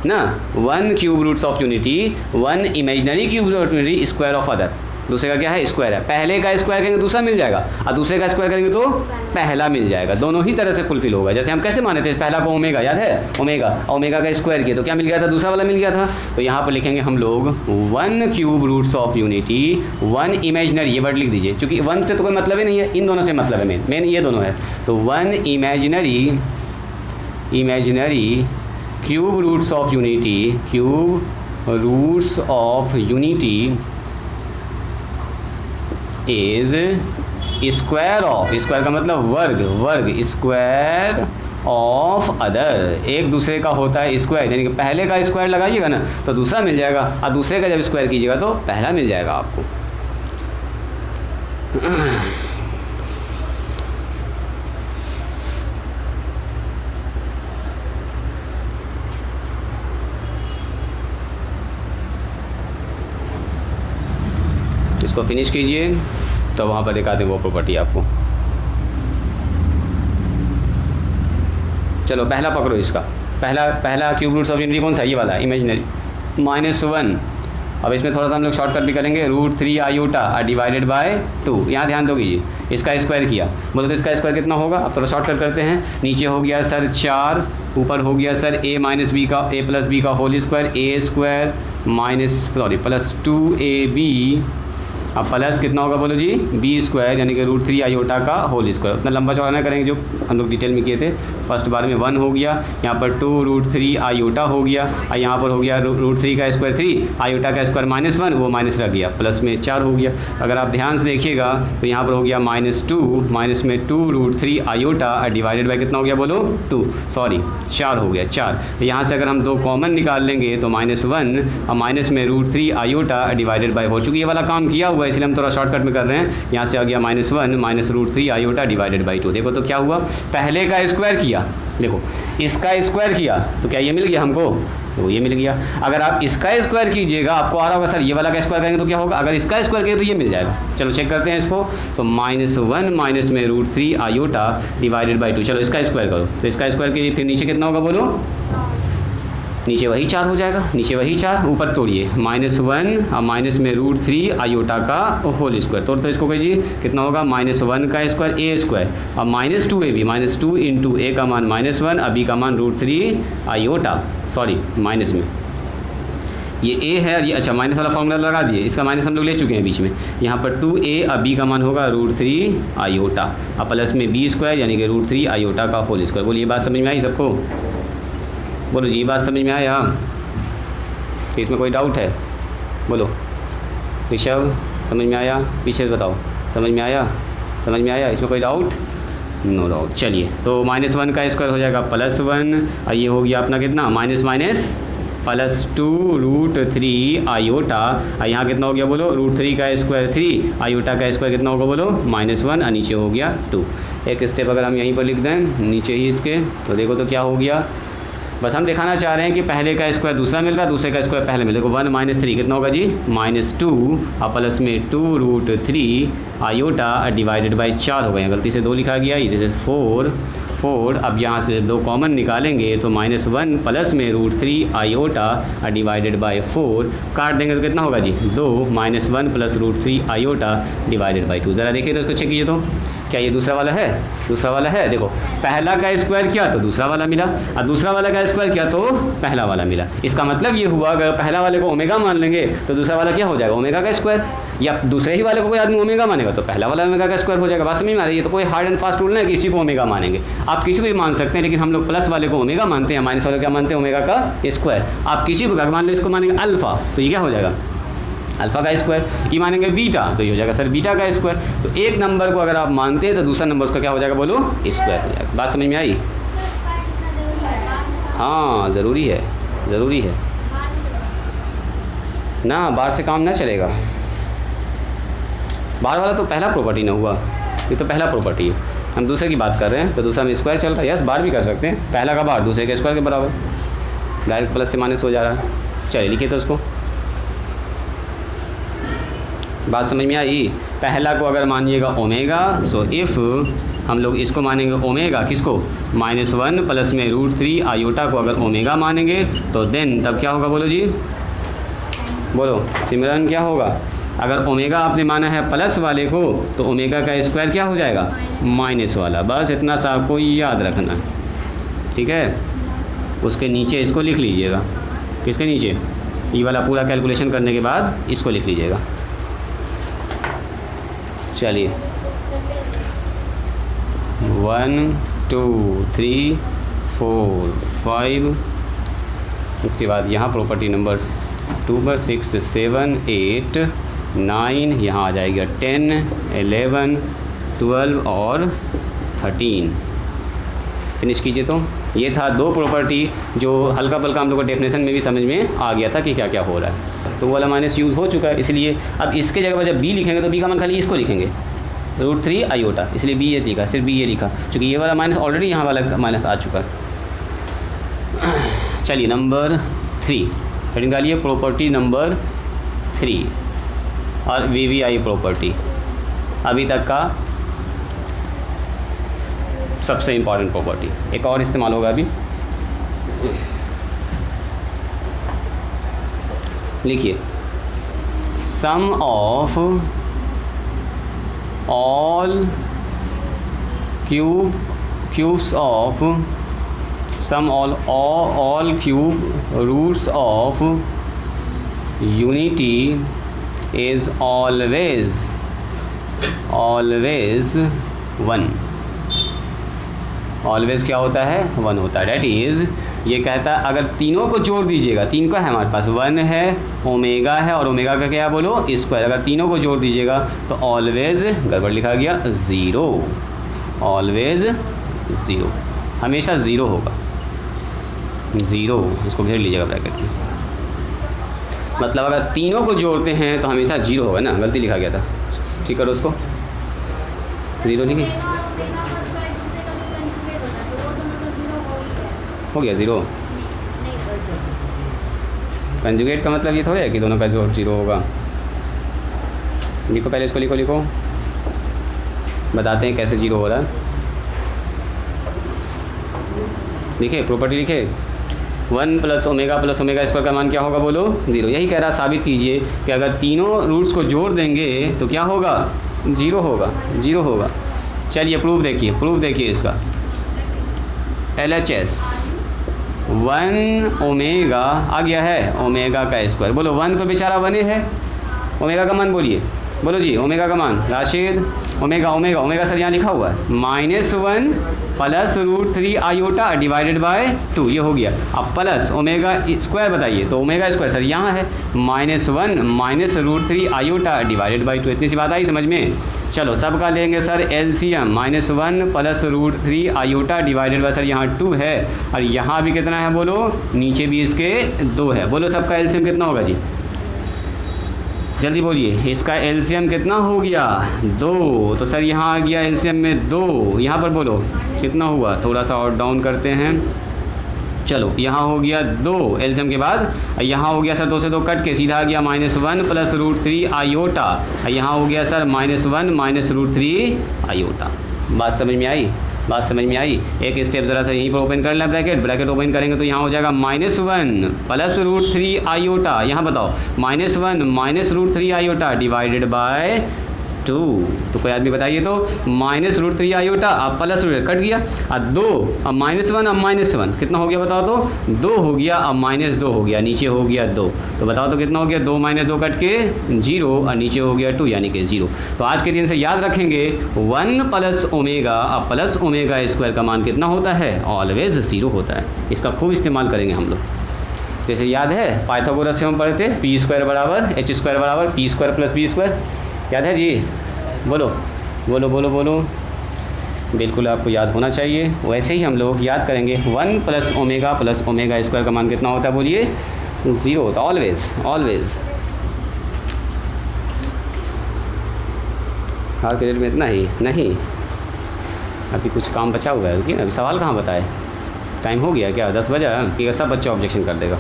ना। 1 cube roots of unity 1 imaginary cube root of unity square of other. दूसरे का क्या है? स्क्वायर है। पहले का स्क्वायर करेंगे दूसरा मिल जाएगा, और दूसरे का स्क्वायर करेंगे तो पहला मिल जाएगा। दोनों ही तरह से फुलफिल होगा। जैसे हम कैसे माने थे, पहला को ओमेगा, याद है? ओमेगा का स्क्वायर किया तो क्या मिल गया था? दूसरा वाला मिल गया था। तो यहाँ पर लिखेंगे हम लोग 1 cube roots of unity 1 imaginary, ये वर्ड लिख दीजिए, क्योंकि 1 से तो कोई मतलब ही नहीं है, इन दोनों से मतलब है। मेन ये दोनों है। तो 1 imaginary cube roots of unity is square of, square का मतलब वर्ग स्क्वायर ऑफ अदर। एक दूसरे का होता है स्क्वायर, यानी कि पहले का स्क्वायर लगाइएगा ना तो दूसरा मिल जाएगा, और दूसरे का जब स्क्वायर कीजिएगा तो पहला मिल जाएगा आपको। इसको फिनिश कीजिए तो वहाँ पर दिखाते हैं वो प्रॉपर्टी आपको। चलो पहला पकड़ो इसका। पहला क्यूब रूट्स ऑफ यूनिटी कौन सा? ये वाला इमेजिनरी -1। अब इसमें थोड़ा सा हम लोग शॉर्टकट भी करेंगे। √3 आयोटा डिवाइडेड बाय 2। यहाँ ध्यान दो कीजिए, इसका स्क्वायर किया बोलो तो इसका स्क्वायर कितना होगा? अब थोड़ा शॉर्टकट करते हैं। नीचे हो गया सर 4, ऊपर हो गया सर a प्लस b का होल स्क्वायर प्लस 2ab। अब प्लस कितना होगा बोलो जी? b स्क्वायर, यानी कि √3 आयोटा का होल स्क्वायर। उतना लंबा चौड़ा ना करेंगे जो हम लोग डिटेल में किए थे फर्स्ट बार में। 1 हो गया, यहाँ पर 2 √3 आयोटा हो गया, और यहाँ पर हो गया √3 का स्क्वायर 3, आयोटा का स्क्वायर -1, वो माइनस रह गया, प्लस में 4 हो गया। अगर आप ध्यान से देखिएगा तो यहाँ पर हो गया -2, माइनस में 2 √3 आयोटा डिवाइडेड बाई कितना हो गया बोलो? 4 हो गया 4। यहाँ से अगर हम 2 कॉमन निकाल लेंगे तो -1, और माइनस में √3 आयोटा डिवाइडेड बाई 4। चूँकि ये वाला काम किया हुआ इसलिए हम थोड़ा शॉर्टकट में कर रहे हैं। यहाँ से आ गया -1 माइनस √3 आयोटा डिवाइडेड बाई 2। देखो तो क्या हुआ? पहले का स्क्वायर किया, देखो इसका स्क्वायर किया तो क्या ये मिल गया हमको? तो ये मिल गया। अगर आप इसका स्क्वायर कीजिएगा आपको आ रहा होगा सर ये वाला का स्क्वायर करेंगे तो क्या होगा? अगर इसका स्क्वायर किया तो ये मिल जाएगा। चलो चेक करते हैं इसको। तो -1 माइनस में √3 आयोटा डिवाइडेड बाई 2। चलो इसका स्क्वायर करो तो इसका स्क्वायर के फिर नीचे कितना होगा बोलो? नीचे वही 4 हो जाएगा, नीचे वही 4, ऊपर तोड़िए -1 और माइनस में √3 आयोटा का होल स्क्वायर। तो इसको कहिए कितना होगा? -1 का स्क्वायर a स्क्वायर और -2ab, -2 इंटू a का मान -1 और b का मान √3 आयोटा, सॉरी माइनस में ये a है और ये अच्छा माइनस वाला फॉर्मूला लगा दिए, इसका माइनस हम लोग ले चुके हैं बीच में। यहाँ पर 2a और b का मान होगा √3 आयोटा और प्लस में b स्क्वायर यानी कि √3 आयोटा का होल स्क्वायर। बोलिए बात समझ में आई सबको? बोलो जी बात समझ में आया? इसमें कोई डाउट है? बोलो ऋषभ समझ में आया? पीछे बताओ समझ में आया? समझ में आया? इसमें कोई डाउट? No doubt. चलिए तो -1 का स्क्वायर हो जाएगा +1 और ये हो गया अपना कितना +2 √3 आयोटा और यहाँ कितना हो गया बोलो? √3 का स्क्वायर 3 आयोटा का स्क्वायर कितना होगा बोलो? -1 और नीचे हो गया 2। एक स्टेप अगर हम यहीं पर लिख दें नीचे ही इसके तो देखो तो क्या हो गया? बस हम दिखाना चाह रहे हैं कि पहले का स्क्वायर दूसरा मिल रहा है, दूसरे का स्क्वायर पहले मिल रहा है। 1 - 3 कितना होगा जी? -2 और प्लस में 2 √3 आयोटा डिवाइडेड बाई 4 हो गए। गलती से 2 लिखा गया, इधर से 4। अब यहाँ से 2 कॉमन निकालेंगे तो -1 प्लस में √3 आयोटा डिवाइडेड बाई 4 काट देंगे तो कितना होगा जी? 2 -1 प्लस √3 आयोटा डिवाइडेड बाई 2। ज़रा देखिए तो इसको चेक कीजिए तो क्या ये दूसरा वाला है? दूसरा वाला है। देखो पहला का स्क्वायर किया तो दूसरा वाला मिला, और दूसरा वाला का स्क्वायर किया तो पहला वाला मिला। इसका मतलब ये हुआ अगर पहला वाले को ओमेगा मान लेंगे तो दूसरा वाला क्या हो जाएगा? ओमेगा का स्क्वायर। या दूसरे ही वाले को कोई आदमी ओमेगा मानेगा तो पहला वाला ओमेगा का स्क्वायर हो जाएगा। बात समझ में आ रही है? तो कोई हार्ड एंड फास्ट रूल नहीं है कि किसी को ओमेगा मानेंगे, आप किसी को भी मान सकते हैं, लेकिन हम लोग प्लस वाले को ओमेगा मानते हैं, माइनस वाले को क्या मानते हैं? ओमेगा का स्क्वायर। आप किसी को मान लो इसको मानेंगे अल्फा तो ये क्या हो जाएगा? अल्फा का स्क्वायर। ये मानेंगे बीटा तो ये हो जाएगा सर बीटा का स्क्वायर। तो एक नंबर को अगर आप मानते हैं तो दूसरा नंबर उसका क्या हो जाएगा? बोलो स्क्वायर हो जाएगा। बात समझ में आई? हाँ ज़रूरी है, ज़रूरी है ना, बाहर से काम ना चलेगा। बाहर वाला तो पहला प्रॉपर्टी ना हुआ, ये तो पहला प्रॉपर्टी है, हम दूसरे की बात कर रहे हैं। तो दूसरा में स्क्वायर चल रहा है, यस बाहर भी कर सकते हैं, पहला का बाहर दूसरे के स्क्वायर के बराबर, डायरेक्ट प्लस से माइनस हो जा रहा है। चलिए लिखिए तो उसको, बात समझ में आई? पहला को अगर मानिएगा ओमेगा, सो इफ़ हम लोग इसको मानेंगे ओमेगा, किसको? -1 प्लस में √3 आयोटा को अगर ओमेगा मानेंगे तो देन तब क्या होगा? बोलो जी, बोलो सिमरन क्या होगा? अगर ओमेगा आपने माना है प्लस वाले को तो ओमेगा का स्क्वायर क्या हो जाएगा? माइनस वाला। बस इतना सा आपको याद रखना, ठीक है? उसके नीचे इसको लिख लीजिएगा। किसके नीचे? ये वाला पूरा कैलकुलेशन करने के बाद इसको लिख लीजिएगा। चलिए 1 2 3 4 5, उसके बाद यहाँ प्रॉपर्टी नंबर्स 2 पर 6 7 8 9, यहाँ आ जाएगा 10 11 12 और 13। फिनिश कीजिए। तो ये था 2 प्रॉपर्टी जो हल्का पल्का हम लोग को डेफिनेशन में भी समझ में आ गया था कि क्या क्या हो रहा है। तो वो वाला माइनस यूज़ हो चुका है, इसलिए अब इसके जगह पर जब बी लिखेंगे तो बी का मान खाली इसको लिखेंगे √3 आयोटा, इसलिए बी ये लिखा, सिर्फ बी ये लिखा, क्योंकि ये वाला माइनस ऑलरेडी यहाँ वाला माइनस आ चुका है। चलिए नंबर 3 हेडिंग डालिए, प्रॉपर्टी नंबर 3 और VVI प्रॉपर्टी अभी तक का सबसे इम्पॉर्टेंट प्रॉपर्टी। एक और इस्तेमाल होगा अभी, लिखिए sum of all cubes of sum all cube roots of unity is always 1। Always क्या होता है? 1 होता है। डैट इज़ ये कहता है अगर तीनों को जोड़ दीजिएगा, 3 का है हमारे पास, 1 है, ओमेगा है और ओमेगा का क्या बोलो? स्क्वायर। अगर तीनों को जोड़ दीजिएगा तो ऑलवेज, गड़बड़ लिखा गया, 0, ऑलवेज 0, हमेशा 0 होगा, 0, इसको घेर लीजिएगा ब्रैकेट में। मतलब अगर तीनों को जोड़ते हैं तो हमेशा 0 होगा ना, गलती लिखा गया था, ठीक करो उसको, 0 लिखिए, हो गया 0। कंजुगेट का मतलब ये थोड़ा है कि दोनों का 0 होगा। लिखो पहले इसको, लिखो बताते हैं कैसे 0 हो रहा है। लिखे प्रॉपर्टी, लिखे 1 प्लस ओमेगा स्क्वायर का मान क्या होगा? बोलो 0। यही कह रहा, साबित कीजिए कि अगर तीनों रूट्स को जोड़ देंगे तो क्या होगा? 0 होगा, 0 होगा। चलिए प्रूफ देखिए इसका। LHS 1 ओमेगा आ गया है, ओमेगा का स्क्वायर, बोलो 1 तो बेचारा 1 है, ओमेगा का मान बोलिए, बोलो जी ओमेगा का मान, राशिद ओमेगा सर यहाँ लिखा हुआ है -1 प्लस √3 आयोटा डिवाइडेड बाय 2, ये हो गया। अब प्लस ओमेगा स्क्वायर बताइए, तो ओमेगा स्क्वायर सर यहाँ है -1 माइनस √3 आयोटा डिवाइडेड बाय 2। इतनी सी बात आई समझ में? चलो सबका लेंगे sir LCM, -1 plus √3 iota divided by sir यहाँ 2 है, और यहाँ भी कितना है बोलो? नीचे भी इसके 2 है। बोलो सबका एलसीएम कितना होगा जी? जल्दी बोलिए, इसका एलसीएम कितना हो गया? 2। तो सर यहाँ आ गया एलसीएम में 2, यहाँ पर बोलो कितना हुआ? थोड़ा सा और डाउन करते हैं, चलो यहाँ हो गया 2 एलसीएम के बाद, यहाँ हो गया सर 2 से 2 कट के सीधा आ गया -1 प्लस √3 आयोटा, यहाँ हो गया सर -1 माइनस √3 आयोटा। बात समझ में आई? बात समझ में आई? एक स्टेप ज़रा सा यहीं पर ओपन कर लें, ब्रैकेट ओपन करेंगे तो यहाँ हो जाएगा -1 प्लस √3 आयोटा, यहाँ बताओ -1 माइनस √3 आयोटा डिवाइडेड बाय 2। तो कोई आदमी बताइए तो -√3 आयोटा, अब प्लस कट गया, अब 2, अब -1, अब -1 कितना हो गया बताओ तो 2 हो गया, अब -2 हो गया, नीचे हो गया 2। तो बताओ तो कितना हो गया, 2 - 2 कट के 0 और नीचे हो गया 2 यानी कि 0। तो आज के दिन से याद रखेंगे 1 + ओमेगा, अब प्लस ओमेगा स्क्वायर का मान कितना होता है, ऑलवेज 0 होता है। इसका खूब इस्तेमाल करेंगे हम लोग। जैसे याद है पाइथागोरस से हम पढ़े थे p² = h² = p² + b², याद है जी? बोलो बोलो बोलो बोलो, बिल्कुल आपको याद होना चाहिए। वैसे ही हम लोग याद करेंगे 1 + ओमेगा + ओमेगा स्क्वायर का मान कितना होता है, बोलिए 0 होता है, ऑलवेज ऑलवेज। आज के डेट में इतना ही नहीं, अभी कुछ काम बचा हुआ है, रुकिए अभी सवाल कहाँ बताए, टाइम हो गया क्या, 10 बजा कि सब बच्चा ऑब्जेक्शन कर देगा।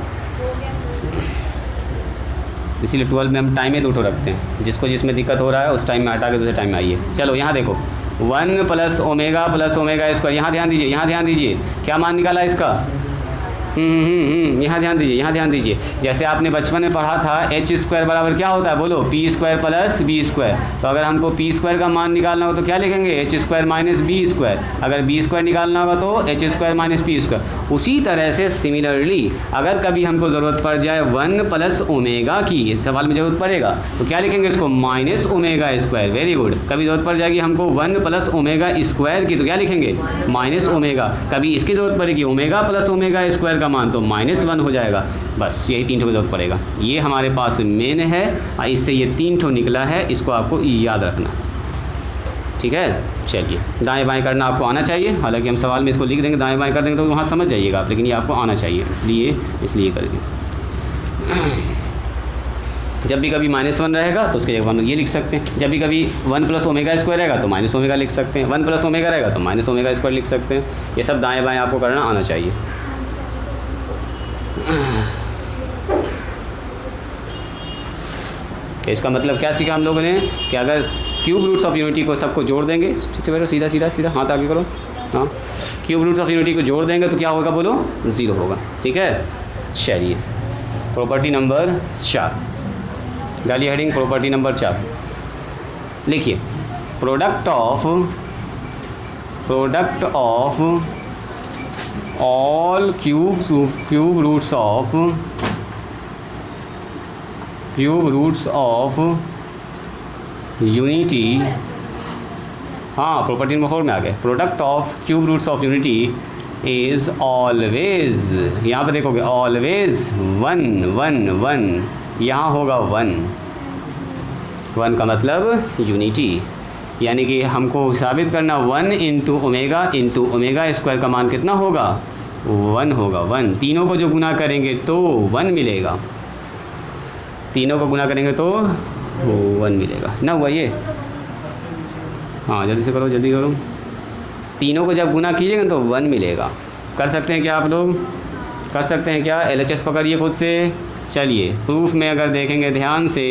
इसीलिए 12 में हम टाइम 2 रखते हैं, जिसको जिसमें दिक्कत हो रहा है उस टाइम में हटा के दूसरे टाइम में आइए। चलो यहाँ देखो 1 + ओमेगा + ओमेगा स्क्वायर, यहाँ ध्यान दीजिए, यहाँ ध्यान दीजिए, क्या मान निकाला इसका, यहाँ ध्यान दीजिए, यहाँ ध्यान दीजिए। जैसे आपने बचपन में पढ़ा था h² बराबर क्या होता है, बोलो p² + b²। तो अगर हमको p² का मान निकालना हो तो क्या लिखेंगे, h² - b²। अगर b² निकालना होगा तो h² - p²। उसी तरह से सिमिलरली अगर कभी हमको ज़रूरत पड़ जाए 1 + ओमेगा की, इस सवाल में ज़रूरत पड़ेगा तो क्या लिखेंगे इसको, -ओमेगा²। Very good. कभी ज़रूरत पड़ जाएगी हमको 1 + ओमेगा स्क्वायर की तो क्या लिखेंगे, -ओमेगा। कभी इसकी ज़रूरत पड़ेगी ओमेगा + ओमेगा स्क्वायर का मान तो -1 हो जाएगा। बस यही 3 ठो की जरूरत पड़ेगा। ये हमारे पास मेन है और इससे ये 3 ठो निकला है, इसको आपको याद रखना, ठीक है। चलिए दाएं बाएं करना आपको आना चाहिए, हालांकि हम सवाल में इसको लिख देंगे, दाएं बाएं कर देंगे तो वहाँ समझ जाइएगा आप, लेकिन ये आपको आना चाहिए, इसलिए करके। जब भी कभी -1 रहेगा तो उसके जगह हम ये लिख सकते हैं, जब भी कभी 1 + ओमेगा स्क्वायर रहेगा तो -ओमेगा लिख सकते हैं, 1 + ओमेगा रहेगा तो -ओमेगा स्क्वायर लिख सकते हैं। ये सब दाएँ बाएँ आपको करना आना चाहिए। इसका मतलब क्या सीखा हम लोगों ने कि अगर क्यूब रूट्स ऑफ यूनिटी को सबको जोड़ देंगे, ठीक है, सीधा सीधा सीधा हाथ आगे करो, हाँ, क्यूब रूट्स ऑफ यूनिटी को जोड़ देंगे तो क्या होगा, बोलो 0 होगा, ठीक है। चलिए प्रॉपर्टी नंबर 4, डालिए हेडिंग प्रॉपर्टी नंबर 4, लिखिए product of all cube roots of unity, हाँ प्रॉपर्टी नंबर 4 में आ गए। Product of cube roots of unity is always, यहाँ पे देखोगे ऑलवेज 1 1 1, यहाँ होगा 1 1 का मतलब यूनिटी, यानी कि हमको साबित करना 1 × ओमेगा स्क्वायर का मान कितना होगा, 1 होगा 1। तीनों को जो गुना करेंगे तो 1 मिलेगा, तीनों को गुना करेंगे तो 1 मिलेगा ना, हुआ ये, हाँ जल्दी से करो, जल्दी करो। तीनों को जब गुना कीजिएगा तो 1 मिलेगा। कर सकते हैं क्या आप लोग, कर सकते हैं क्या, LHS पकड़िए खुद से। चलिए प्रूफ में अगर देखेंगे ध्यान से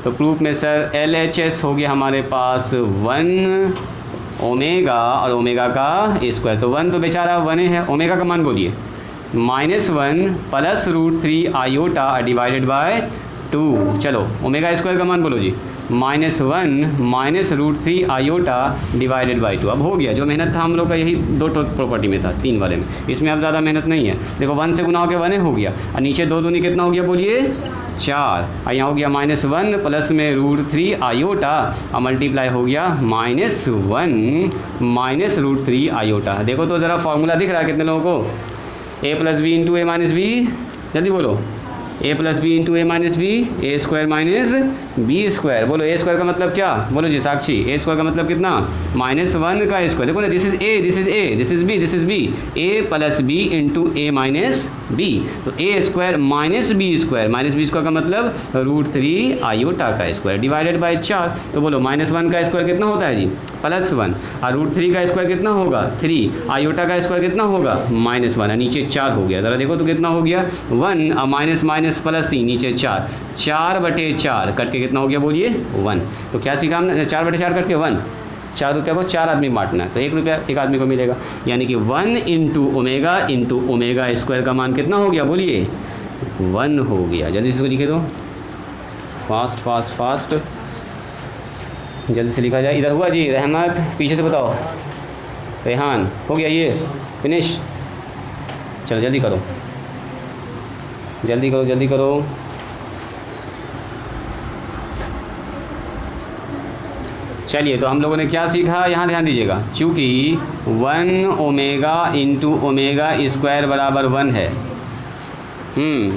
तो प्रूफ में सर LHS हो गया हमारे पास 1 ओमेगा और ओमेगा का स्क्वायर, तो 1 तो बेचारा 1 है, ओमेगा का मान बोलिए -1 + √3 आयोटा डिवाइडेड बाय 2। चलो ओमेगा स्क्वायर का मान बोलो जी, -1 - √3 आयोटा डिवाइडेड बाई 2। अब हो गया, जो मेहनत था हम लोग का यही 2 प्रॉपर्टी में था, 3 वाले में, इसमें अब ज़्यादा मेहनत नहीं है। देखो 1 से गुना हो के 1 हो गया और नीचे 2 दूनी कितना हो गया बोलिए 4, और यहाँ हो गया -1 प्लस में √3 आयोटा और मल्टीप्लाई हो गया -1 - √3 आयोटा। देखो तो ज़रा फॉर्मूला दिख रहा है कितने लोगों को, a + b × a - b, जल्दी बोलो a + b × a - b, a² - b²। बोलो a² का मतलब क्या, बोलो जी साक्षी, a² का मतलब कितना, -1 का स्क्वायर। देखो ना, this is a, this is a, this is b, this is b, a + b × a - b, तो a² - b² का मतलब √3 आयोटा का स्क्वायर डिवाइडेड बाय 4। तो बोलो -1 का स्क्वायर कितना होता है जी, +1, और √3 का स्क्वायर कितना होगा 3, आयोटा का स्क्वायर कितना होगा -1, नीचे 4 हो गया। ज़रा देखो तो कितना हो गया 1 और माइनस +3 नीचे 4, 4/4 कट के कितना हो गया बोलिए 1। तो क्या सीखा हमने, 4/4 कट के 1, 4 रुपये को 4 आदमी बांटना है तो 1 रुपया एक आदमी को मिलेगा, यानी कि 1 × ओमेगा स्क्वायर का मान कितना हो गया बोलिए 1 हो गया। जल्दी से इसको लिखे दो, फास्ट फास्ट फास्ट। जल्दी से लिखा जाए। इधर हुआ जी, रहमत पीछे से बताओ, रेहान हो गया ये फिनिश। चलो जल्दी करो, जल्दी करो, जल्दी करो। चलिए, तो हम लोगों ने क्या सीखा, यहाँ ध्यान दीजिएगा। चूँकि 1 ओमेगा इंटू ओमेगा स्क्वायर बराबर 1 है।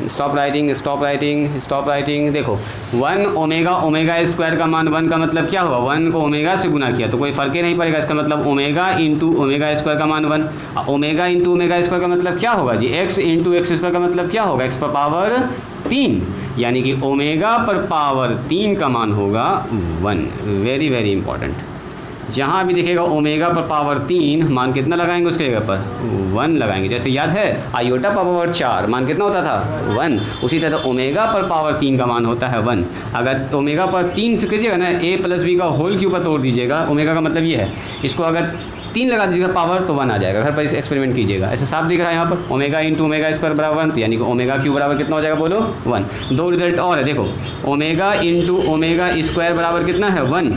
Stop writing, stop writing, stop writing. देखो 1 ओमेगा ओमेगा स्क्वायर का मान 1 का मतलब क्या होगा, 1 को ओमेगा से गुना किया तो कोई फ़र्क ही नहीं पड़ेगा। इसका मतलब ओमेगा इंटू ओमेगा स्क्वायर का मान 1। ओमेगा इंटू ओमेगा स्क्वायर का मतलब क्या होगा जी, x इंटू एक्स स्क्वायर का मतलब क्या होगा, x पर पावर 3, यानी कि ओमेगा पर पावर 3 का मान होगा 1। Very very important. जहाँ भी दिखेगा ओमेगा पर पावर 3, मान कितना लगाएंगे उसके जगह पर 1 लगाएंगे। जैसे याद है आयोटा पर पावर 4 मान कितना होता था 1, उसी तरह ओमेगा पर पावर 3 का मान होता है 1। अगर ओमेगा पर 3 से कीजिएगा ना, a प्लस बी का होल के ऊपर तोड़ दीजिएगा, ओमेगा का मतलब ये है, इसको अगर 3 लगा दीजिएगा पावर तो 1 आ जाएगा। घर पर इस एक्सपेरिमेंट कीजिएगा, ऐसा साफ दिख रहा है यहाँ पर। ओमेगा इंटू ओमेगा स्क्वायर बराबर 1, यानी कि ओमेगा क्यू बराबर कितना हो जाएगा बोलो 1। 2 रिजल्ट और है, देखो ओमेगा इंटू ओमेगा स्क्वायर बराबर कितना है 1,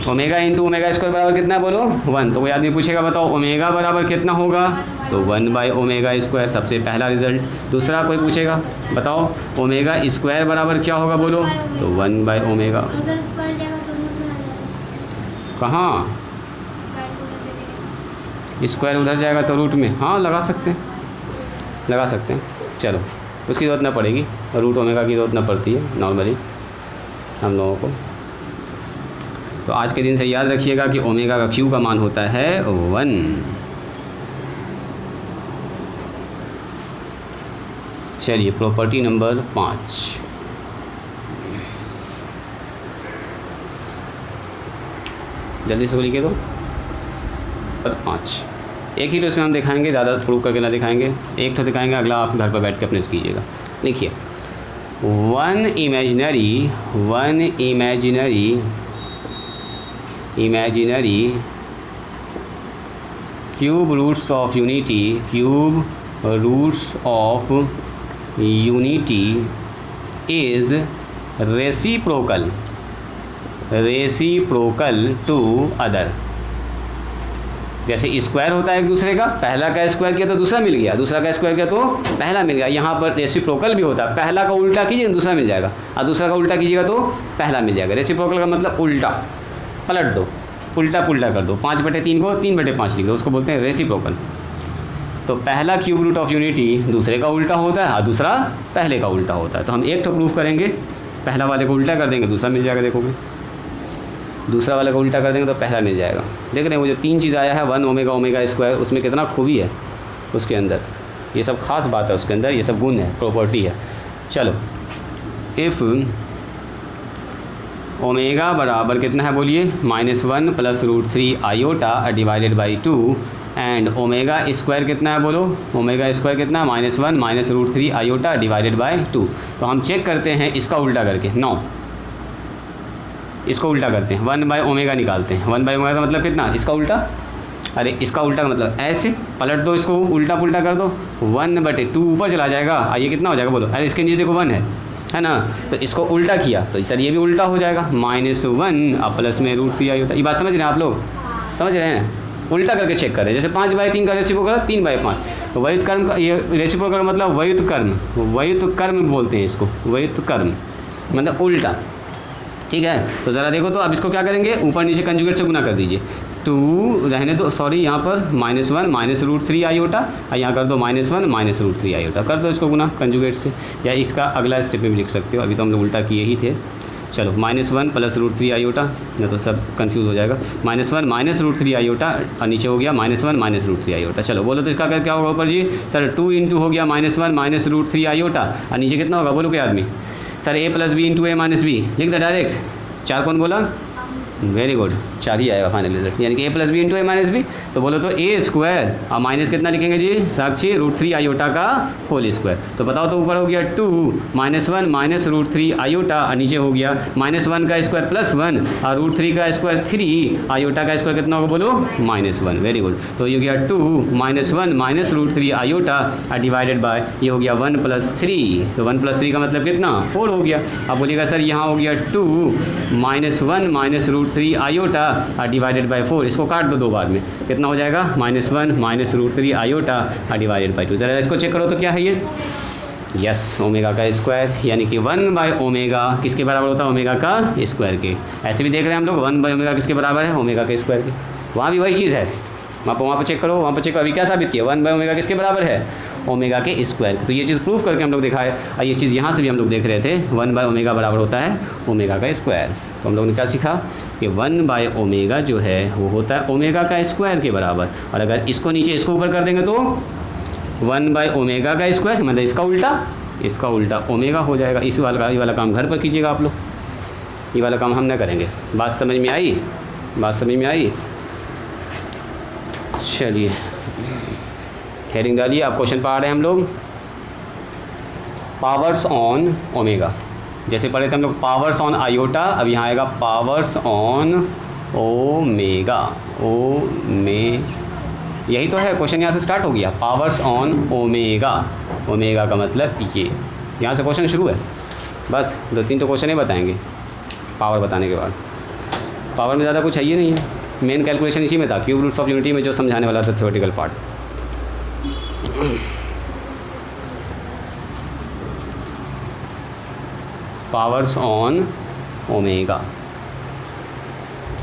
ओमेगा इंटू ओमेगा स्क्वायर बराबर कितना है बोलो 1। तो कोई आदमी पूछेगा बताओ ओमेगा बराबर कितना होगा, तो 1 बाई ओमेगा स्क्वायर, सबसे पहला रिजल्ट। दूसरा कोई पूछेगा बताओ ओमेगा स्क्वायर बराबर क्या होगा बोलो, तो 1 बाई ओमेगा। कहाँ स्क्वायर उधर जाएगा तो रूट में, हाँ लगा सकते हैं, लगा सकते हैं। चलो उसकी ज़रूरत ना पड़ेगी, रूट ओमेगा की ज़रूरत ना पड़ती है नॉर्मली हम लोगों को। तो आज के दिन से याद रखिएगा कि ओमेगा का क्यू का मान होता है 1। चलिए प्रॉपर्टी नंबर 5, जल्दी से लिखे दो। 5 एक ही तो इसमें हम दिखाएंगे, ज़्यादा प्रूव करके ना दिखाएंगे, एक तो दिखाएंगे, अगला आप घर पर बैठ के अपने से कीजिएगा। देखिए one imaginary cube roots of unity is reciprocal to other. जैसे स्क्वायर होता है एक दूसरे का, पहला का स्क्वायर किया तो दूसरा मिल गया, दूसरा का स्क्वायर किया तो पहला मिल गया। यहाँ पर रेसिप्रोकल भी होता है, पहला का उल्टा कीजिए दूसरा मिल जाएगा, और दूसरा का उल्टा कीजिएगा तो पहला मिल जाएगा। रेसिप्रोकल का मतलब उल्टा, पलट दो, उल्टा पुल्टा कर दो, 5/3 को 3/5 लिख दो, उसको बोलते हैं रेसिप्रोकल। तो पहला क्यूब रूट ऑफ यूनिटी दूसरे का उल्टा होता है और दूसरा पहले का उल्टा होता है। तो हम एक तो प्रूफ करेंगे, पहला वाले को उल्टा कर देंगे दूसरा मिल जाएगा, देखोगे दूसरा वाले को उल्टा कर देंगे तो पहला मिल जाएगा। देख रहे हैं वो जो 3 चीज़ आया है 1 ओमेगा ओमेगा स्क्वायर, उसमें कितना खूबी है उसके अंदर, ये सब खास बात है उसके अंदर, ये सब गुण है, प्रॉपर्टी है। चलो इफ़ ओमेगा बराबर कितना है बोलिए -1 + √3 iota divided by 2 and omega square कितना है बोलो, ओमेगा स्क्वायर कितना है -1 - √3 आयोटा डिवाइडेड बाई 2। तो हम चेक करते हैं इसका उल्टा करके, 9 इसको उल्टा करते हैं, 1 बाई ओमेगा निकालते हैं। 1 बाई ओमेगा का मतलब कितना, इसका उल्टा, अरे इसका उल्टा का मतलब ऐसे पलट दो, इसको उल्टा पुल्टा कर दो, 1/2 ऊपर चला जाएगा, ये कितना हो जाएगा बोलो, अरे इसके नीचे देखो 1 है ना, तो इसको उल्टा किया तो सर ये भी उल्टा हो जाएगा, -1 अब प्लस में √3 आई होता है। ये बात समझ रहे हैं आप लोग, समझ रहे हैं, उल्टा करके चेक करें। जैसे 5/3 का रेसिप्रोकल 3/5, तो वयुत कर्म का, ये रेसिप्रोकल का मतलब वयुत कर्म बोलते हैं इसको, वयुत कर्म मतलब उल्टा, ठीक है। तो ज़रा देखो, तो अब इसको क्या करेंगे, ऊपर नीचे कंजुगेट से गुना कर दीजिए, 2 रहने दो, सॉरी यहाँ पर -1 - √3 आयोटा, और यहाँ कर दो -1 - √3 आयोटा, कर दो इसको गुना कंजुगेट से, या इसका अगला स्टेप में भी लिख सकते हो, अभी तो हम लोग उल्टा किए ही थे। चलो -1 + √3 आयोटा, नहीं तो सब कंफ्यूज हो जाएगा, -1 - √3 आयोटा, और नीचे हो गया -1 - √3 आयोटा। चलो बोलो तो इसका क्या होगा ऊपर जी, सर 2 इंटू हो गया -1 - √3 आयोटा, और नीचे कितना होगा बोलो कोई आदमी, sir a + b × a - b लिख दे डायरेक्ट, 4 कौन बोला, वेरी गुड, 4 ही आएगा फाइनल रिजल्ट, यानी कि ए प्लस बी इंटू ए माइनस बी। तो बोलो तो ए स्क्वायर और माइनस कितना लिखेंगे जी साक्षी, √3 आयोटा का होल स्क्वायर। तो बताओ तो ऊपर हो गया 2 -1 माइनस √3 आयोटा और नीचे हो गया -1 का स्क्वायर +1 और √3 का स्क्वायर 3 आयोटा का स्क्वायर कितना होगा बोलो -1। वेरी गुड, तो ये हो गया 2 -1 माइनस √3 आयोटा और डिवाइडेड बाय ये हो गया 1 + 3। तो 1 + 3 का मतलब कितना 4 हो गया। अब बोलिएगा सर यहाँ हो गया 2 -1 माइनस √3 आयोटा और डिवाइडेड बाय 4, इसको काट दो 2 बार में, कितना हो जाएगा -1 माइनस √3 आयोटा और डिवाइडेड बाय 2। ज़रा इसको चेक करो तो क्या है ये, यस ओमेगा का स्क्वायर, यानी कि 1/ओमेगा किसके बराबर होता है, ओमेगा का स्क्वायर के। ऐसे भी देख रहे हैं हम लोग 1/ओमेगा किसके बराबर है, ओमेगा के स्क्वायर के। वहाँ भी वही चीज़ है, वहाँ पर चेक करो, वहाँ पर चेक करो, अभी क्या साबित किया 1/ओमेगा किसके बराबर है, ओमेगा के स्क्वायर। तो ये चीज़ प्रूफ करके हम लोग दिखाए और ये चीज़ यहाँ से भी हम लोग देख रहे थे 1/ओमेगा बराबर होता है ओमेगा का स्क्वायर। तो हम लोगों ने क्या सीखा कि 1/ओमेगा जो है वो होता है ओमेगा का स्क्वायर के बराबर, और अगर इसको नीचे इसको ऊपर कर देंगे तो 1/ओमेगा का स्क्वायर मतलब इसका उल्टा ओमेगा हो जाएगा। ये वाला काम घर पर कीजिएगा आप लोग, ये वाला काम हम ना करेंगे। बात समझ में आई, बात समझ में आई। चलिए हेडिंग डालिए, आप क्वेश्चन पढ़ रहे हैं हम लोग पावर्स ऑन ओमेगा। जैसे पढ़े थे हम लोग पावर्स ऑन आयोटा, अब यहाँ आएगा पावर्स ऑन ओमेगा। यही तो है क्वेश्चन, यहाँ से स्टार्ट हो गया पावर्स ऑन ओमेगा। ओमेगा का मतलब ये, यहाँ से क्वेश्चन शुरू है। बस 2-3 तो क्वेश्चन ही बताएंगे पावर बताने के बाद। पावर में ज़्यादा कुछ है ही नहीं है, मेन कैलकुलेशन इसी में था, क्यूब रूट्स ऑफ यूनिटी में जो समझाने वाला था theoretical part. Powers on omega,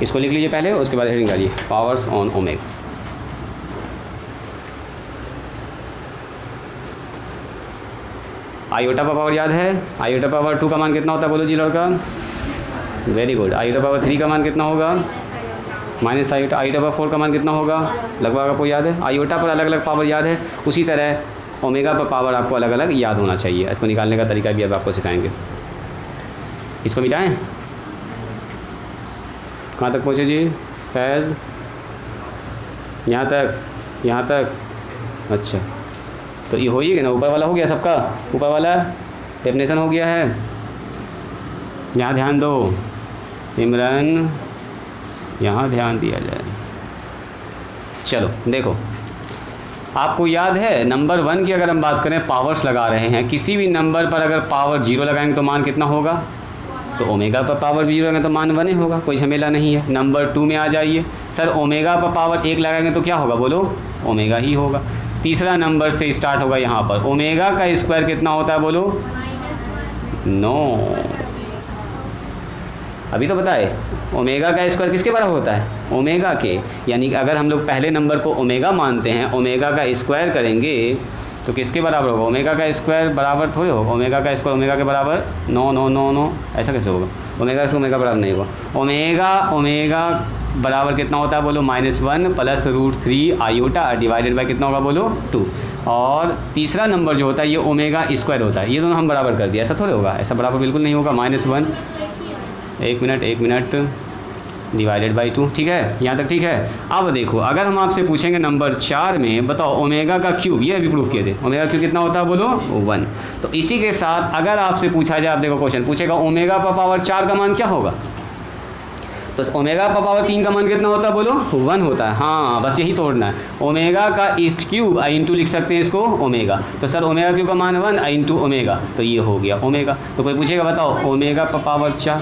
इसको लिख लीजिए पहले, उसके बाद हेडिंग डालिए पावर्स ऑन ओमेगा। आयोटा का पावर याद है, आयोटा पावर 2 का मान कितना होता है बोलो जी लड़का, वेरी गुड। आयोटा पावर 3 का मान कितना होगा, माइनस आयोटा। आयोटा पावर 4 का मान कितना होगा, लगभग आपको याद है। आयोटा पर अलग अलग पावर याद है, उसी तरह ओमेगा पर पावर आपको अलग अलग याद होना चाहिए। इसको निकालने का तरीका भी अब आपको सिखाएंगे। इसको मिटाएं, कहाँ तक पहुँचे जी फैज़, यहाँ तक अच्छा। तो ये हो ही गया ना, ऊपर वाला हो गया सबका, ऊपर वाला डेफिनेशन हो गया है। यहाँ ध्यान दो इमरान, यहाँ ध्यान दिया जाए। चलो देखो, आपको याद है नंबर 1 की अगर हम बात करें, पावर्स लगा रहे हैं, किसी भी नंबर पर अगर पावर 0 लगाएंगे तो मान कितना होगा, तो ओमेगा पर पावर 0 लगाएंगे तो मान 1 ही होगा, कोई झमेला नहीं है। नंबर 2 में आ जाइए, सर ओमेगा पर पावर 1 लगाएंगे तो क्या होगा बोलो, ओमेगा ही होगा। तीसरा नंबर से स्टार्ट होगा, यहाँ पर ओमेगा का स्क्वायर कितना होता है बोलो, 9। अभी तो बताए ओमेगा का स्क्वायर किसके बराबर होता है, ओमेगा के। यानी कि अगर हम लोग पहले नंबर को ओमेगा मानते हैं, ओमेगा का स्क्वायर करेंगे तो किसके बराबर होगा, ओमेगा का स्क्वायर बराबर थोड़े होगा, ओमेगा का स्क्वायर ओमेगा के बराबर 9 9 9 9, ऐसा कैसे होगा, ओमेगा से ओमेगा बराबर नहीं होगा। ओमेगा बराबर कितना होता है बोलो, -1 + √3 आयोटा डिवाइडेड बाय कितना होगा बोलो 2। और तीसरा नंबर जो होता है ये ओमेगा स्क्वायर होता है, ये दोनों हम बराबर कर दिया, ऐसा थोड़े होगा, ऐसा बराबर बिल्कुल नहीं होगा। -1 एक मिनट डिवाइडेड बाई 2, ठीक है, यहाँ तक ठीक है। अब देखो अगर हम आपसे पूछेंगे नंबर 4 में, बताओ ओमेगा का क्यूब, ये अभी प्रूफ किए थे, ओमेगा क्यूब कितना होता है बोलो 1। तो इसी के साथ अगर आपसे पूछा जाए, आप देखो क्वेश्चन पूछेगा ओमेगा पर पावर 4 का मान क्या होगा, तो ओमेगा पर पावर 3 का मान कितना होता है बोलो 1 होता है। हाँ बस यही तोड़ना है, ओमेगा का क्यूब इंटू लिख सकते हैं इसको ओमेगा, तो सर ओमेगा क्यूब का मान 1 इंटू ओमेगा, तो ये हो गया ओमेगा। तो कोई पूछेगा बताओ ओमेगा पर पावर 4,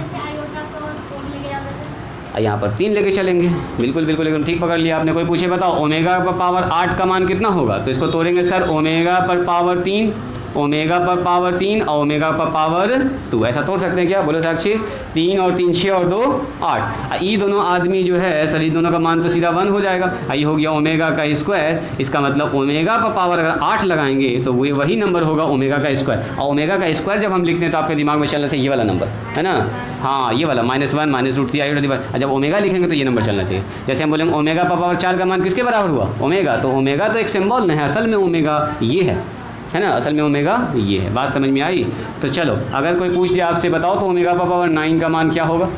यहाँ पर 3 लेके चलेंगे, बिल्कुल एकदम ठीक पकड़ लिया आपने। कोई पूछे बताओ ओमेगा पर पावर 8 का मान कितना होगा, तो इसको तोड़ेंगे सर ओमेगा पर पावर 3, ओमेगा पर पावर 3 और ओमेगा पर पावर 2, ऐसा तोड़ सकते हैं क्या बोलो साक्षी, 3 और 3 6 और 2 8। ये दोनों आदमी जो है सर, इन दोनों का मान तो सीधा 1 हो जाएगा। ये हो गया ओमेगा का स्क्वायर, इसका मतलब ओमेगा पर पावर अगर 8 लगाएंगे तो वो वही नंबर होगा ओमेगा का स्क्वायर। और ओमेगा का स्क्वायर जब हम लिखते हैं तो आपके दिमाग में चलना चाहिए ये वाला नंबर, है ना, हाँ ये वाला -1 माइनस √3 आयोटा। जब ओमेगा लिखेंगे तो ये नंबर चलना चाहिए। जैसे हम बोलेंगे ओमेगा पर पावर 4 का मान किसके बराबर हुआ, ओमेगा, तो ओमेगा तो एक सिंबल नहीं है, असल में ओमेगा ये है ना, असल में ओमेगा ये है। बात समझ में आई। तो चलो अगर कोई पूछ दिया आपसे बताओ तो ओमेगा पर पावर 9 का मान क्या होगा,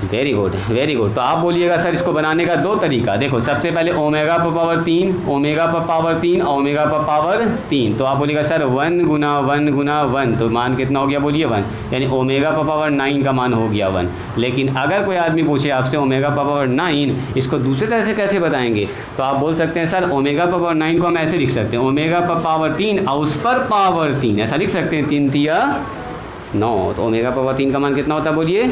वेरी गुड वेरी गुड। तो आप बोलिएगा सर इसको बनाने का 2 तरीका। देखो सबसे पहले ओमेगा पर पावर 3, ओमेगा पर पावर 3, ओमेगा पर पावर 3। तो आप बोलिएगा सर 1 गुना 1 गुना 1, तो मान कितना हो गया बोलिए 1, यानी ओमेगा पर पावर 9 का मान हो गया 1। लेकिन अगर कोई आदमी पूछे आपसे ओमेगा पर पावर 9 इसको दूसरे तरह से कैसे बताएंगे, तो आप बोल सकते हैं सर ओमेगा पर पावर 9 को हम ऐसे लिख सकते हैं, ओमेगा पर पावर 3 और उस पर पावर 3, ऐसा लिख सकते हैं, 3 तिया 9। तो ओमेगा पावर 3 का मान कितना होता है बोलिए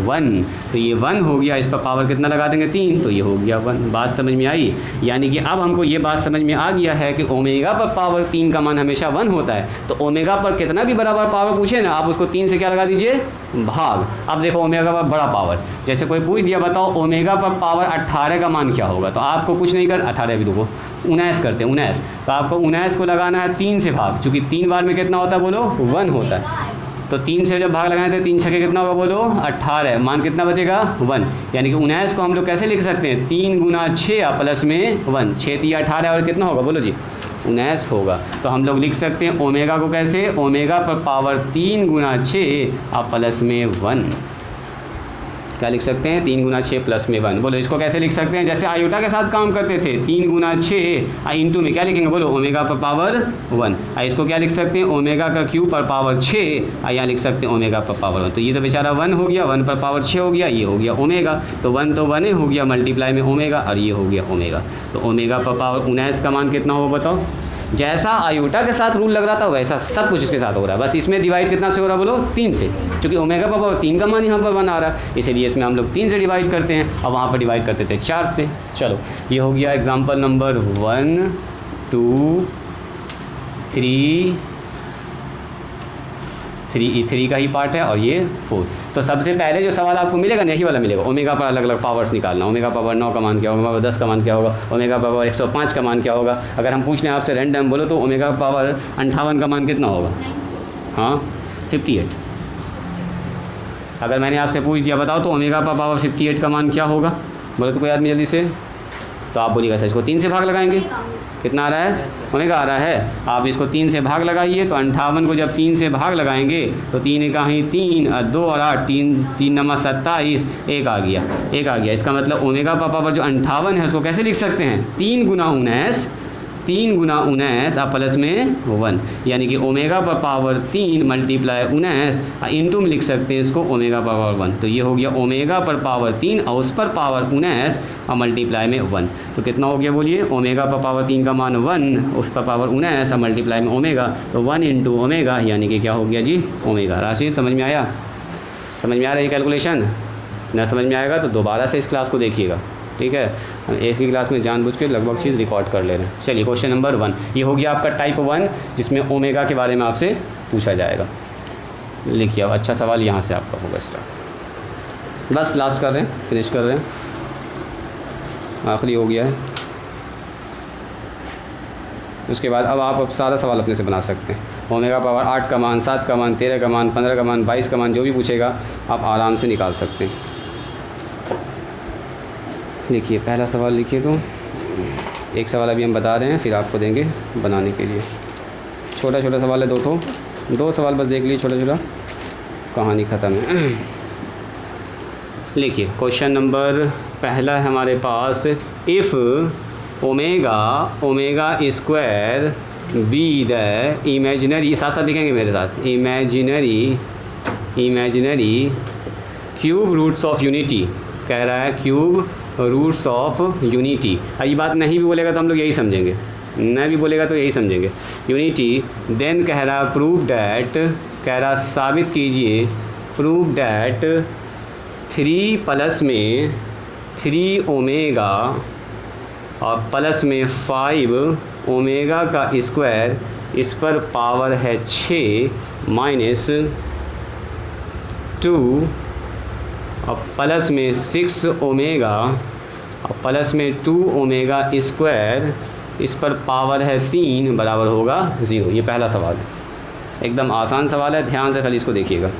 1। तो ये 1 हो गया, इस पर पावर कितना लगा देंगे 3, तो ये हो गया 1। बात समझ में आई? यानी कि अब हमको ये बात समझ में आ गया है कि ओमेगा पर पावर 3 का मान हमेशा 1 होता है। तो ओमेगा पर कितना भी बराबर पावर पूछे ना, आप उसको 3 से क्या लगा दीजिए, भाग। अब देखो ओमेगा पर बड़ा पावर, जैसे कोई पूछ दिया बताओ ओमेगा पर पावर 18 का मान क्या होगा, तो आपको कुछ नहीं कर 18 भी रुको 19 करते हैं 19, तो आपको 19 को लगाना है 3 से भाग, चूँकि 3 बार में कितना होता है बोलो 1 होता है। तो 3 से जब भाग लगाए थे 3 छके कितना होगा बोलो 18, मान कितना बचेगा 1। यानी कि 19 को हम लोग कैसे लिख सकते हैं, 3 गुना 6 प्लस में 1, 6 तिया 18 और कितना होगा बोलो जी 19 होगा। तो हम लोग लिख सकते हैं ओमेगा को कैसे, ओमेगा पर पावर 3 गुना 6 और प्लस में 1, क्या लिख सकते हैं 3 गुना 6 प्लस में 1। बोलो इसको कैसे लिख सकते हैं, जैसे आयोटा के साथ काम करते थे, 3 गुना 6 इंटू में क्या लिखेंगे बोलो ओमेगा पर पावर 1। इसको क्या लिख सकते हैं ओमेगा का क्यूब पर पावर 6, यहाँ लिख सकते हैं ओमेगा पर पावर 1। तो ये तो बेचारा 1 हो गया, 1 पर पावर 6 हो गया, ये हो गया ओमेगा। तो 1 तो 1 ही हो गया मल्टीप्लाई में ओमेगा, और ये हो गया ओमेगा। तो ओमेगा पर पावर 19 का मान कितना हो बताओ। जैसा आयोटा के साथ रूल लग रहा था वैसा सब कुछ इसके साथ हो रहा है, बस इसमें डिवाइड कितना से हो रहा है बोलो 3 से, क्योंकि ओमेगा पर पावर 3 का मान यहाँ पर 1 आ रहा है, इसीलिए इसमें हम लोग 3 से डिवाइड करते हैं, और वहाँ पर डिवाइड करते थे 4 से। चलो ये हो गया एग्जाम्पल नंबर 1 2 3 3 का ही पार्ट है, और ये 4। तो सबसे पहले जो सवाल आपको मिलेगा यही वाला मिलेगा, ओमेगा पर अलग अलग पावर्स निकालना, ओमेगा पावर 9 का मान क्या होगा, ओमेगा 10 का मान क्या होगा, ओमेगा पावर 105 का मान क्या होगा। अगर हम पूछ लें आपसे रैंडम बोलो तो ओमेगा पावर 58 का मान कितना होगा, हाँ 58। अगर मैंने आपसे पूछ दिया बताओ तो ओमेगा पर पावर 58 का मान क्या होगा, बोलो तो कोई आदमी जल्दी से, तो आप बोलिएगा सर इसको 3 से भाग लगाएंगे, कितना आ रहा है ओमेगा आ रहा है, आप इसको 3 से भाग लगाइए। तो 58 को जब 3 से भाग लगाएंगे तो 3 का ही 3 और 2 और 8, 3 नंबर 27, 1 आ गया, 1 आ गया। इसका मतलब ओमेगा पर पावर जो 58 है उसको कैसे लिख सकते हैं 3 गुना 19, 3 गुना 19 और प्लस में 1, यानी कि ओमेगा पर पावर 3 मल्टीप्लाई 19 इंटू में लिख सकते हैं इसको ओमेगा पर पावर 1। तो ये हो गया ओमेगा पर पावर 3 और उस पर पावर 19 और मल्टीप्लाई में 1। तो कितना हो गया बोलिए, ओमेगा पर पावर 3 का मान 1, उस पर पावर 19 और मल्टीप्लाई में ओमेगा, तो 1 इंटू ओमेगा यानी कि क्या हो गया जी ओमेगा। राशि समझ में आया, समझ में आ रहा है कैलकुलेशन, ना समझ में आएगा तो दोबारा से इस क्लास को देखिएगा, ठीक है। हम एक ही क्लास में जानबूझ के लगभग चीज़ रिकॉर्ड कर ले रहे हैं। चलिए क्वेश्चन नंबर 1 ये हो गया आपका टाइप 1, जिसमें ओमेगा के बारे में आपसे पूछा जाएगा। लिखिए अब अच्छा सवाल यहाँ से आपका होगा स्टार्ट, बस लास्ट कर रहे हैं, फिनिश कर रहे हैं, आखिरी हो गया है। उसके बाद अब आप सारा सवाल अपने से बना सकते हैं। ओमेगा पावर 8 का मान, 7 का मान, 13 का मान, 15 का मान, 22 का मान, जो भी पूछेगा आप आराम से निकाल सकते हैं। लिखिए पहला सवाल लिखिए, तो एक सवाल अभी हम बता रहे हैं फिर आपको देंगे बनाने के लिए। छोटा छोटा सवाल है, 2 सवाल बस देख लीजिए, छोटा छोटा, कहानी ख़त्म है। लिखिए क्वेश्चन नंबर पहला है हमारे पास, if omega square be the imaginary, साथ साथ लिखेंगे मेरे साथ, imaginary cube roots of unity, कह रहा है क्यूब रूट्स ऑफ यूनिटी। ये बात नहीं भी बोलेगा तो हम लोग यही समझेंगे, न भी बोलेगा तो यही समझेंगे यूनिटी। देन कह रहा प्रूव डैट, कह रहा साबित कीजिए, प्रूव डैट 3 प्लस में 3 ओमेगा और प्लस में 5 ओमेगा का स्क्वायर, इस पर पावर है 6 माइनस 2 और प्लस में 6 ओमेगा और प्लस में 2 ओमेगा स्क्वायर, इस पर पावर है 3 बराबर होगा 0। ये पहला सवाल है, एकदम आसान सवाल है, ध्यान से खाली इसको देखिएगा।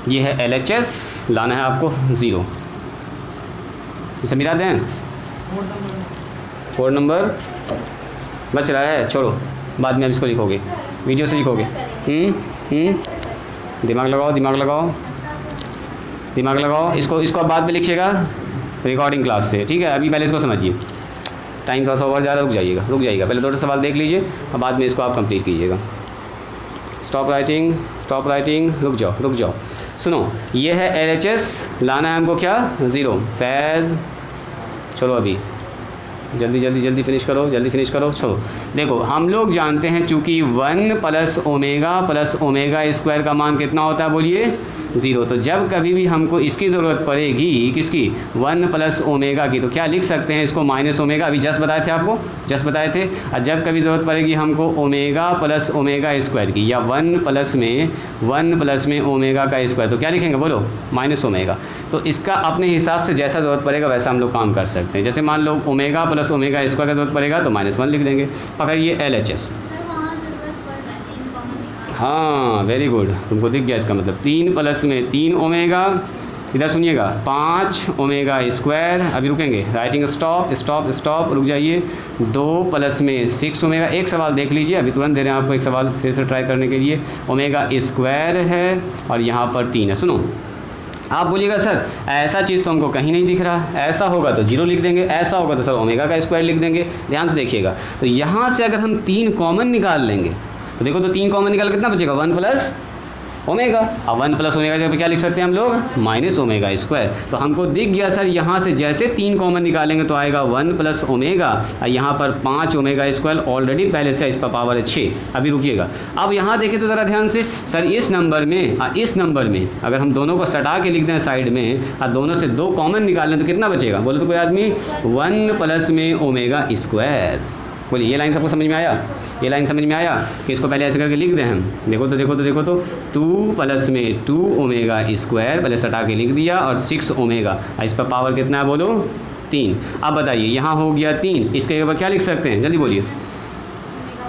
ये है LHS, लाना है आपको 0। इसे मिला दें, 4 नंबर बच रहा है, छोड़ो बाद में आप इसको लिखोगे, वीडियो से लिखोगे। दिमाग लगाओ, दिमाग लगाओ। दिमाग लगाओ, इसको आप बाद में लिखिएगा रिकॉर्डिंग क्लास से, ठीक है। अभी पहले इसको समझिए, टाइम थोड़ा सा ओवर जा रहा है, रुक जाइएगा, पहले थोड़ा सवाल देख लीजिए और बाद में इसको आप कंप्लीट कीजिएगा। स्टॉप राइटिंग, रुक जाओ। सुनो, ये है LHS, लाना है हमको क्या 0 फैज़। चलो अभी जल्दी फिनिश करो। चलो देखो, हम लोग जानते हैं चूँकि 1 प्लस ओमेगा स्क्वायर का मान कितना होता है बोलिए 0। तो जब कभी भी हमको इसकी ज़रूरत पड़ेगी, किसकी 1 प्लस ओमेगा की, तो क्या लिख सकते हैं इसको माइनस ओमेगा, अभी जस्ट बताए थे। और जब कभी ज़रूरत पड़ेगी हमको ओमेगा प्लस ओमेगा स्क्वायर की, या 1 प्लस में ओमेगा का स्क्वायर, तो क्या लिखेंगे बोलो माइनस ओमेगा। तो इसका अपने हिसाब से जैसा ज़रूरत पड़ेगा वैसा हम लोग काम कर सकते हैं। जैसे मान लो ओमेगा प्लस ओमेगा स्क्वायर का ज़रूरत पड़ेगा तो -1 लिख देंगे। पकड़िए LHS, हाँ वेरी गुड, तुमको दिख गया इसका मतलब। 3 प्लस में 3 ओमेगा, इधर सुनिएगा 5 ओमेगा स्क्वायर। अभी रुकेंगे, राइटिंग स्टॉप, रुक जाइए। 2 प्लस में 6 ओमेगा। एक सवाल देख लीजिए, अभी तुरंत दे रहे हैं आपको एक सवाल फिर से ट्राई करने के लिए। ओमेगा स्क्वायर है और यहाँ पर 3 है। सुनो, आप बोलिएगा सर ऐसा चीज़ तो हमको कहीं नहीं दिख रहा, ऐसा होगा तो 0 लिख देंगे, ऐसा होगा तो सर ओमेगा का स्क्वायर लिख देंगे। ध्यान से देखिएगा, तो यहाँ से अगर हम 3 कॉमन निकाल लेंगे तो देखो, तो 3 कॉमन निकाल कितना बचेगा 1 प्लस ओमेगा। अब 1 प्लस ओमेगा जब क्या लिख सकते हैं हम लोग माइनस ओमेगा स्क्वायर। तो हमको दिख गया सर, यहाँ से जैसे 3 कॉमन निकालेंगे तो आएगा 1 प्लस ओमेगा, और यहाँ पर 5 ओमेगा स्क्वायर ऑलरेडी पहले से इस पर पावर है 6। अभी रुकिएगा, अब यहाँ देखिए तो ज़रा ध्यान से, सर इस नंबर में अगर हम दोनों को सटा के लिख दें साइड में और दोनों से 2 कॉमन निकाल लें तो कितना बचेगा बोलो तो कोई आदमी 1 प्लस में ओमेगा स्क्वायर। बोलिए ये लाइन सबको समझ में आया? ये लाइन समझ में आया कि इसको पहले ऐसे करके लिख दें हम। देखो तो 2 प्लस में 2 ओमेगा स्क्वायर पहले सटा के लिख दिया, और 6 ओमेगा, इस पर पावर कितना है बोलो 3। अब बताइए यहाँ हो गया 3, इसके ऊपर क्या लिख सकते हैं जल्दी बोलिए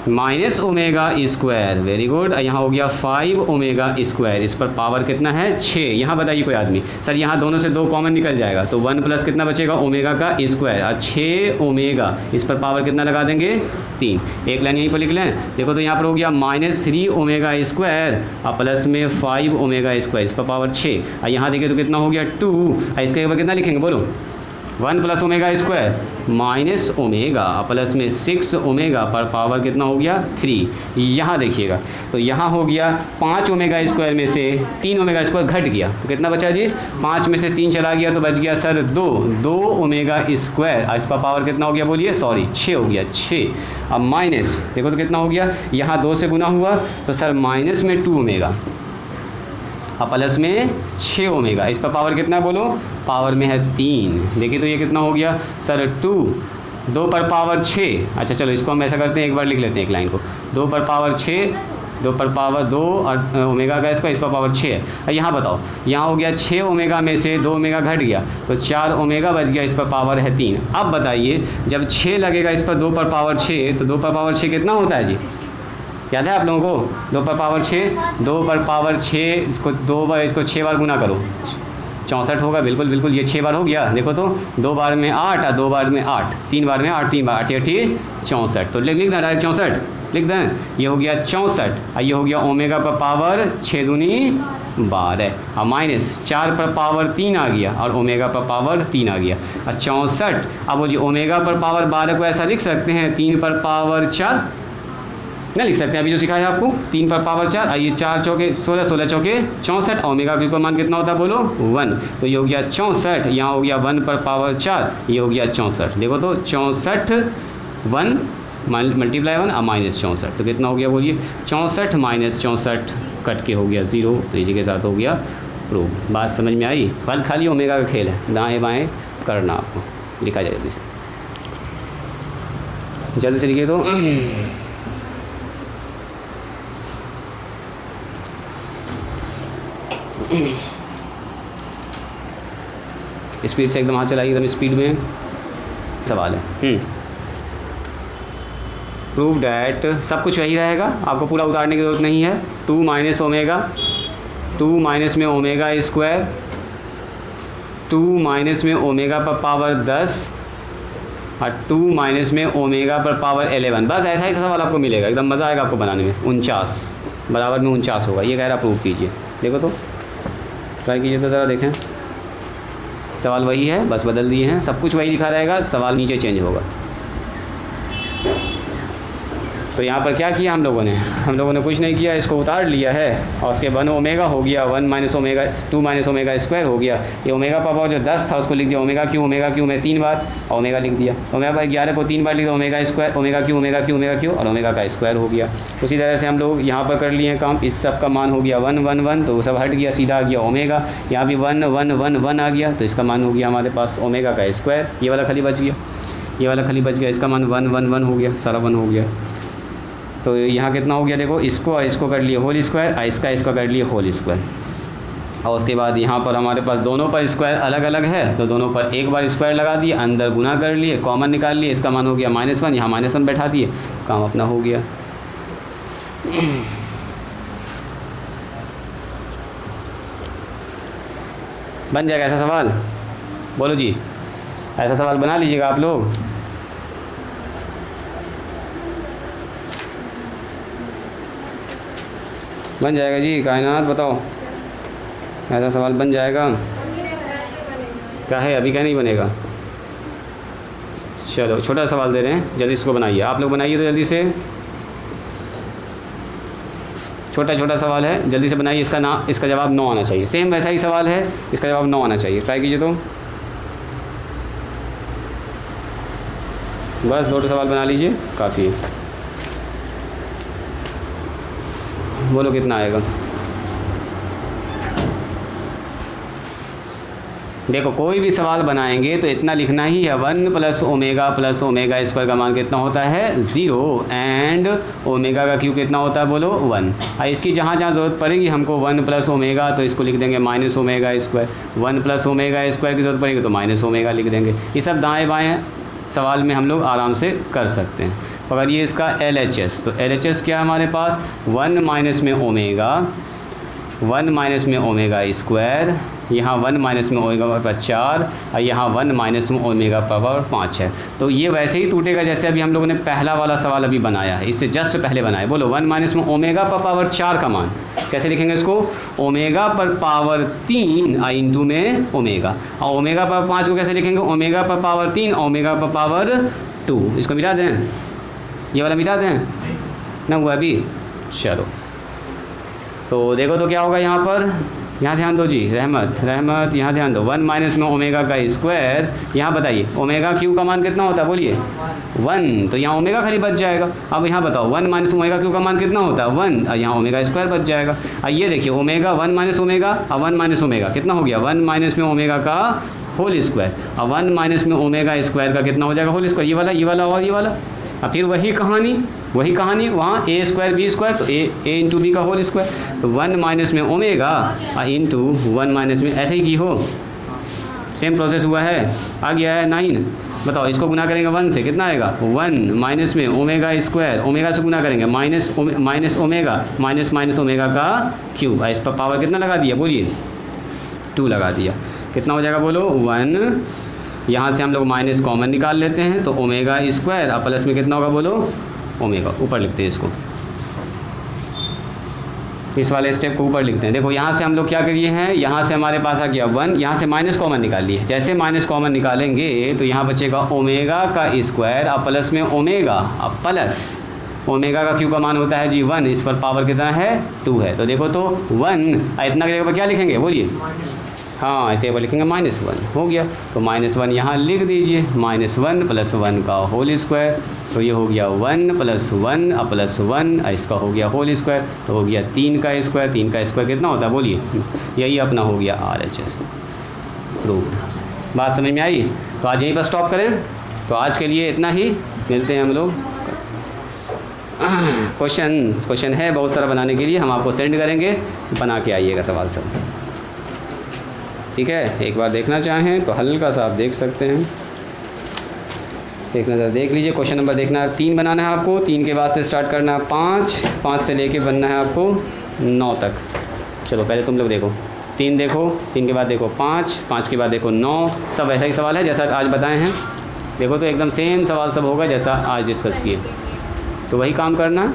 minus omega square, very good. यहाँ हो गया 5 ओमेगा स्क्वायर, इस पर पावर कितना है 6। यहाँ बताइए कोई आदमी, सर यहाँ दोनों से 2 कॉमन निकल जाएगा तो 1 प्लस कितना बचेगा ओमेगा का स्क्वायर, और 6 ओमेगा, इस पर पावर कितना लगा देंगे 3। एक लाइन यहीं पर लिख लें। देखो तो यहाँ पर हो गया -3 ओमेगा स्क्वायर और प्लस में 5 ओमेगा स्क्वायर, इस पर पावर 6। और यहाँ देखिए तो कितना हो गया 2, और इसके ऊपर कितना लिखेंगे बोलो 1 plus omega square minus omega plus में 6 ओमेगा पर पावर कितना हो गया 3। यहाँ देखिएगा तो यहाँ हो गया 5 ओमेगा स्क्वायर में से 3 ओमेगा स्क्वायर घट गया तो कितना बचा जी 5 में से 3 चला गया तो बच गया सर 2 ओमेगा स्क्वायर। इस पर पावर कितना हो गया बोलिए 6 हो गया 6। अब माइनस देखो तो कितना हो गया, यहाँ 2 से गुना हुआ तो सर माइनस में 2 ओमेगा और प्लस में 6 ओमेगा, इस पर पावर कितना बोलो पावर में है 3। देखिए तो ये कितना हो गया सर 2 पर पावर 6। अच्छा चलो इसको हम ऐसा करते हैं, एक बार लिख लेते हैं एक लाइन को, 2 पर पावर 6, 2 पर पावर 2 और ओमेगा का इसका इस पर पावर 6 है। यहाँ बताओ यहाँ हो गया 6 ओमेगा में से 2 ओमेगा घट गया तो 4 ओमेगा बच गया, इस पर पावर है 3। अब बताइए जब 6 लगेगा इस पर 2 पर पावर 6 तो 2 पर पावर 6 कितना होता है जी, याद है आप लोगों को 2 पर पावर 6, 2 पर पावर 6 इसको 2 बार इसको 6 बार गुना करो 64 होगा। बिल्कुल ये 6 बार हो गया। देखो तो 2 बार में 8 और 2 बार में 8, 3 बार में 8, 3 बार 8 64। तो लिख दें डायरेक्ट 64 लिख दें, ये हो गया 64 और ये हो गया ओमेगा पर पावर 6 दूनी 12 और माइनस 4 पर पावर 3 आ गया और ओमेगा पर पावर 3 आ गया और 64। अब बोलिए ओमेगा पर पावर 12 को ऐसा लिख सकते हैं 3 पर पावर 4 नहीं लिख सकते हैं, अभी जो सिखाया आपको 3 पर पावर 4, आइए 4 चौके 16, 16 चौके 64। ओमेगा का मान कितना होता है बोलो 1, तो ये हो गया 64। यहाँ हो गया 1 पर पावर 4, ये हो गया 64। देखो तो 64 1 मल्टीप्लाई 1 और माइनस 64 तो कितना हो गया बोलिए 64 माइनस 64 कट के हो गया 0। तो इसी के साथ हो गया प्रूफ। बात समझ में आई? कल खाली ओमेगा का खेल है, दाएँ बाएँ करना आपको, लिखा जाए जल्दी से लिखिए तो स्पीड से एकदम हाथ चलाइए, एकदम स्पीड में सवाल है। प्रूव डैट सब कुछ वही रहेगा, आपको पूरा उतारने की ज़रूरत नहीं है। 2 माइनस ओमेगा, 2 माइनस में ओमेगा स्क्वायर, 2 माइनस में ओमेगा पर पावर 10 और 2 माइनस में ओमेगा पर पावर 11। बस ऐसा ही सवाल आपको मिलेगा, एकदम मज़ा आएगा आपको बनाने में। 49 बराबर में 49 होगा, ये कह रहा प्रूव कीजिए। देखो तो ट्राई कीजिए तो ज़रा देखें। सवाल वही है, बस बदल दिए हैं, सब कुछ वही लिखा रहेगा, सवाल नीचे चेंज होगा। तो यहाँ पर क्या किया हम लोगों ने कुछ नहीं किया, इसको उतार लिया है और उसके 1 ओमेगा हो गया, 1 minus omega 2 minus omega square हो गया। ये ओमेगा पावर जो 10 था उसको लिख दिया ओमेगा क्यू में 3 बार, ओमेगा लिख दिया। ओमेगा पर 11 को 3 बार लिख दिया ओमेगा स्क्वायर, ओमेगा क्यू और ओमेगा का स्क्वायर हो गया। उसी तरह से हम लोग यहाँ पर कर लिए काम, इस सब का मान हो गया 1 1 1, तो सब हट गया, सीधा आ गया ओमेगा। यहाँ भी 1 1 1 1 आ गया, तो इसका मान हो गया हमारे पास ओमेगा का स्क्वायर। ये वाला खाली बच गया, इसका मान 1 1 1 हो गया, सारा 1 हो गया। तो यहाँ कितना हो गया देखो, इसको और इसको कर लिए होल स्क्वायर, इसका कर लिए होल स्क्वायर। और उसके बाद यहाँ पर हमारे पास दोनों पर स्क्वायर अलग अलग है, तो दोनों पर एक बार स्क्वायर लगा दिए, अंदर गुना कर लिए, कॉमन निकाल लिए, इसका मान हो गया -1, यहाँ -1 बैठा दिए, काम अपना हो गया। बन जाएगा ऐसा सवाल? बोलो जी, ऐसा सवाल बना लीजिएगा आप लोग। बन जाएगा जी, कायनात बताओ, ऐसा सवाल बन जाएगा? क्या है अभी, क्या नहीं बनेगा? चलो छोटा सवाल दे रहे हैं, जल्दी इसको बनाइए, आप लोग बनाइए तो जल्दी से, छोटा सवाल है, जल्दी से बनाइए। इसका जवाब 9 आना चाहिए, सेम वैसा ही सवाल है, इसका जवाब 9 आना चाहिए, ट्राई कीजिए। तो बस 2 सवाल बना लीजिए, काफ़ी है। बोलो कितना आएगा? देखो कोई भी सवाल बनाएंगे तो इतना लिखना ही है, 1 प्लस ओमेगा स्क्वायर का मान कितना होता है 0, एंड ओमेगा का क्यू कितना होता है बोलो 1। इसकी जहाँ ज़रूरत पड़ेगी हमको 1 प्लस ओमेगा, तो इसको लिख देंगे minus omega square, 1 plus omega square की ज़रूरत पड़ेगी तो माइनस ओमेगा लिख देंगे। ये सब दाएँ बाएँ सवाल में हम लोग आराम से कर सकते हैं। अगर ये इसका LHS, तो LHS क्या है हमारे पास 1 माइनस में ओमेगा स्क्वायर, यहाँ 1 माइनस में ओमेगा पावर 4 और यहाँ 1 माइनस में ओमेगा पावर 5 है। तो ये वैसे ही टूटेगा जैसे अभी हम लोगों ने पहला वाला सवाल अभी बनाया है, इससे जस्ट पहले बनाया। बोलो 1 माइनस में ओमेगा पर पावर 4 का मान कैसे लिखेंगे इसको, ओमेगा पर पावर 3 इंटू में ओमेगा, और ओमेगा पर 5 को कैसे लिखेंगे, ओमेगा पर पावर 3 ओमेगा पर पावर 2। इसको मिटा दें, ये वाला मिटा दें ना, हुआ अभी। चलो तो देखो तो क्या होगा यहाँ पर, यहाँ ध्यान दो जी, रहमत यहाँ ध्यान दो। 1 माइनस में ओमेगा का स्क्वायर, यहाँ बताइए ओमेगा क्यू का मान कितना होता है बोलिए 1, तो यहाँ ओमेगा खाली बच जाएगा। अब यहाँ बताओ 1 माइनस ओमेगा क्यू का मान कितना होता है 1, और यहाँ ओमेगा स्क्वायर बच जाएगा। और ये देखिए ओमेगा 1 माइनस ओमेगा और 1 माइनस ओमेगा कितना हो गया 1 माइनस में ओमेगा का होल स्क्वायर, और 1 माइनस में ओमेगा स्क्वायर का कितना हो जाएगा होल स्क्वायर, ये वाला और ये वाला। और फिर वही कहानी वहाँ ए स्क्वायर बी स्क्वायर, तो ए इंटू बी का होल स्क्वायर, तो 1 माइनस में ओमेगा इंटू 1 माइनस में, ऐसे ही की हो, सेम प्रोसेस हुआ है, आ गया है 9। बताओ इसको गुना करेंगे 1 से कितना आएगा 1 माइनस में ओमेगा स्क्वायर, ओमेगा से गुना करेंगे माइनस ओमेगा माइनस ओमेगा का क्यूब, इस पर पावर कितना लगा दिया बोलिए 2 लगा दिया, कितना हो जाएगा बोलो 1। यहाँ से हम लोग माइनस कॉमन निकाल लेते हैं, तो ओमेगा स्क्वायर और प्लस में कितना होगा बोलो ओमेगा, ऊपर लिखते हैं इसको, इस वाले स्टेप को ऊपर लिखते हैं। देखो यहाँ से हम लोग क्या करिए हैं, यहाँ से हमारे पास आ गया 1, यहाँ से माइनस कॉमन निकाल लिए, जैसे माइनस कॉमन निकालेंगे तो यहाँ बचेगा ओमेगा का स्क्वायर और प्लस में ओमेगा, और प्लस ओमेगा का क्यू का मान होता है जी 1, इस पर पावर कितना है 2 है, तो देखो तो 1 इतना की जगह पर क्या लिखेंगे बोलिए, हाँ इसके ऊपर लिखेंगे -1 हो गया, तो -1 यहाँ लिख दीजिए, -1 प्लस 1 का होल स्क्वायर, तो ये हो गया 1 प्लस 1 और प्लस 1 इसका हो गया होल स्क्वायर, तो हो गया 3 का स्क्वायर, 3 का स्क्वायर कितना होता है बोलिए, यही अपना हो गया RHS प्रूव्ड। बात समझ में आई? तो आज यहीं पर स्टॉप करें, तो आज के लिए इतना ही, मिलते हैं हम लोग। क्वेश्चन है बहुत सारा बनाने के लिए, हम आपको सेंड करेंगे, बना के आइएगा सवाल सब, ठीक है। एक बार देखना चाहें तो हल्का सा आप देख सकते हैं, एक नज़र देख लीजिए। क्वेश्चन नंबर देखना है 3 बनाना है आपको, 3 के बाद से स्टार्ट करना है 5 से लेके बनना है आपको 9 तक। चलो पहले तुम लोग देखो, 3 देखो, 3 के बाद देखो 5 के बाद देखो 9, सब ऐसा ही सवाल है जैसा आज बताए हैं। देखो तो एकदम सेम सवाल सब होगा जैसा आज डिस्कस किए, तो वही काम करना।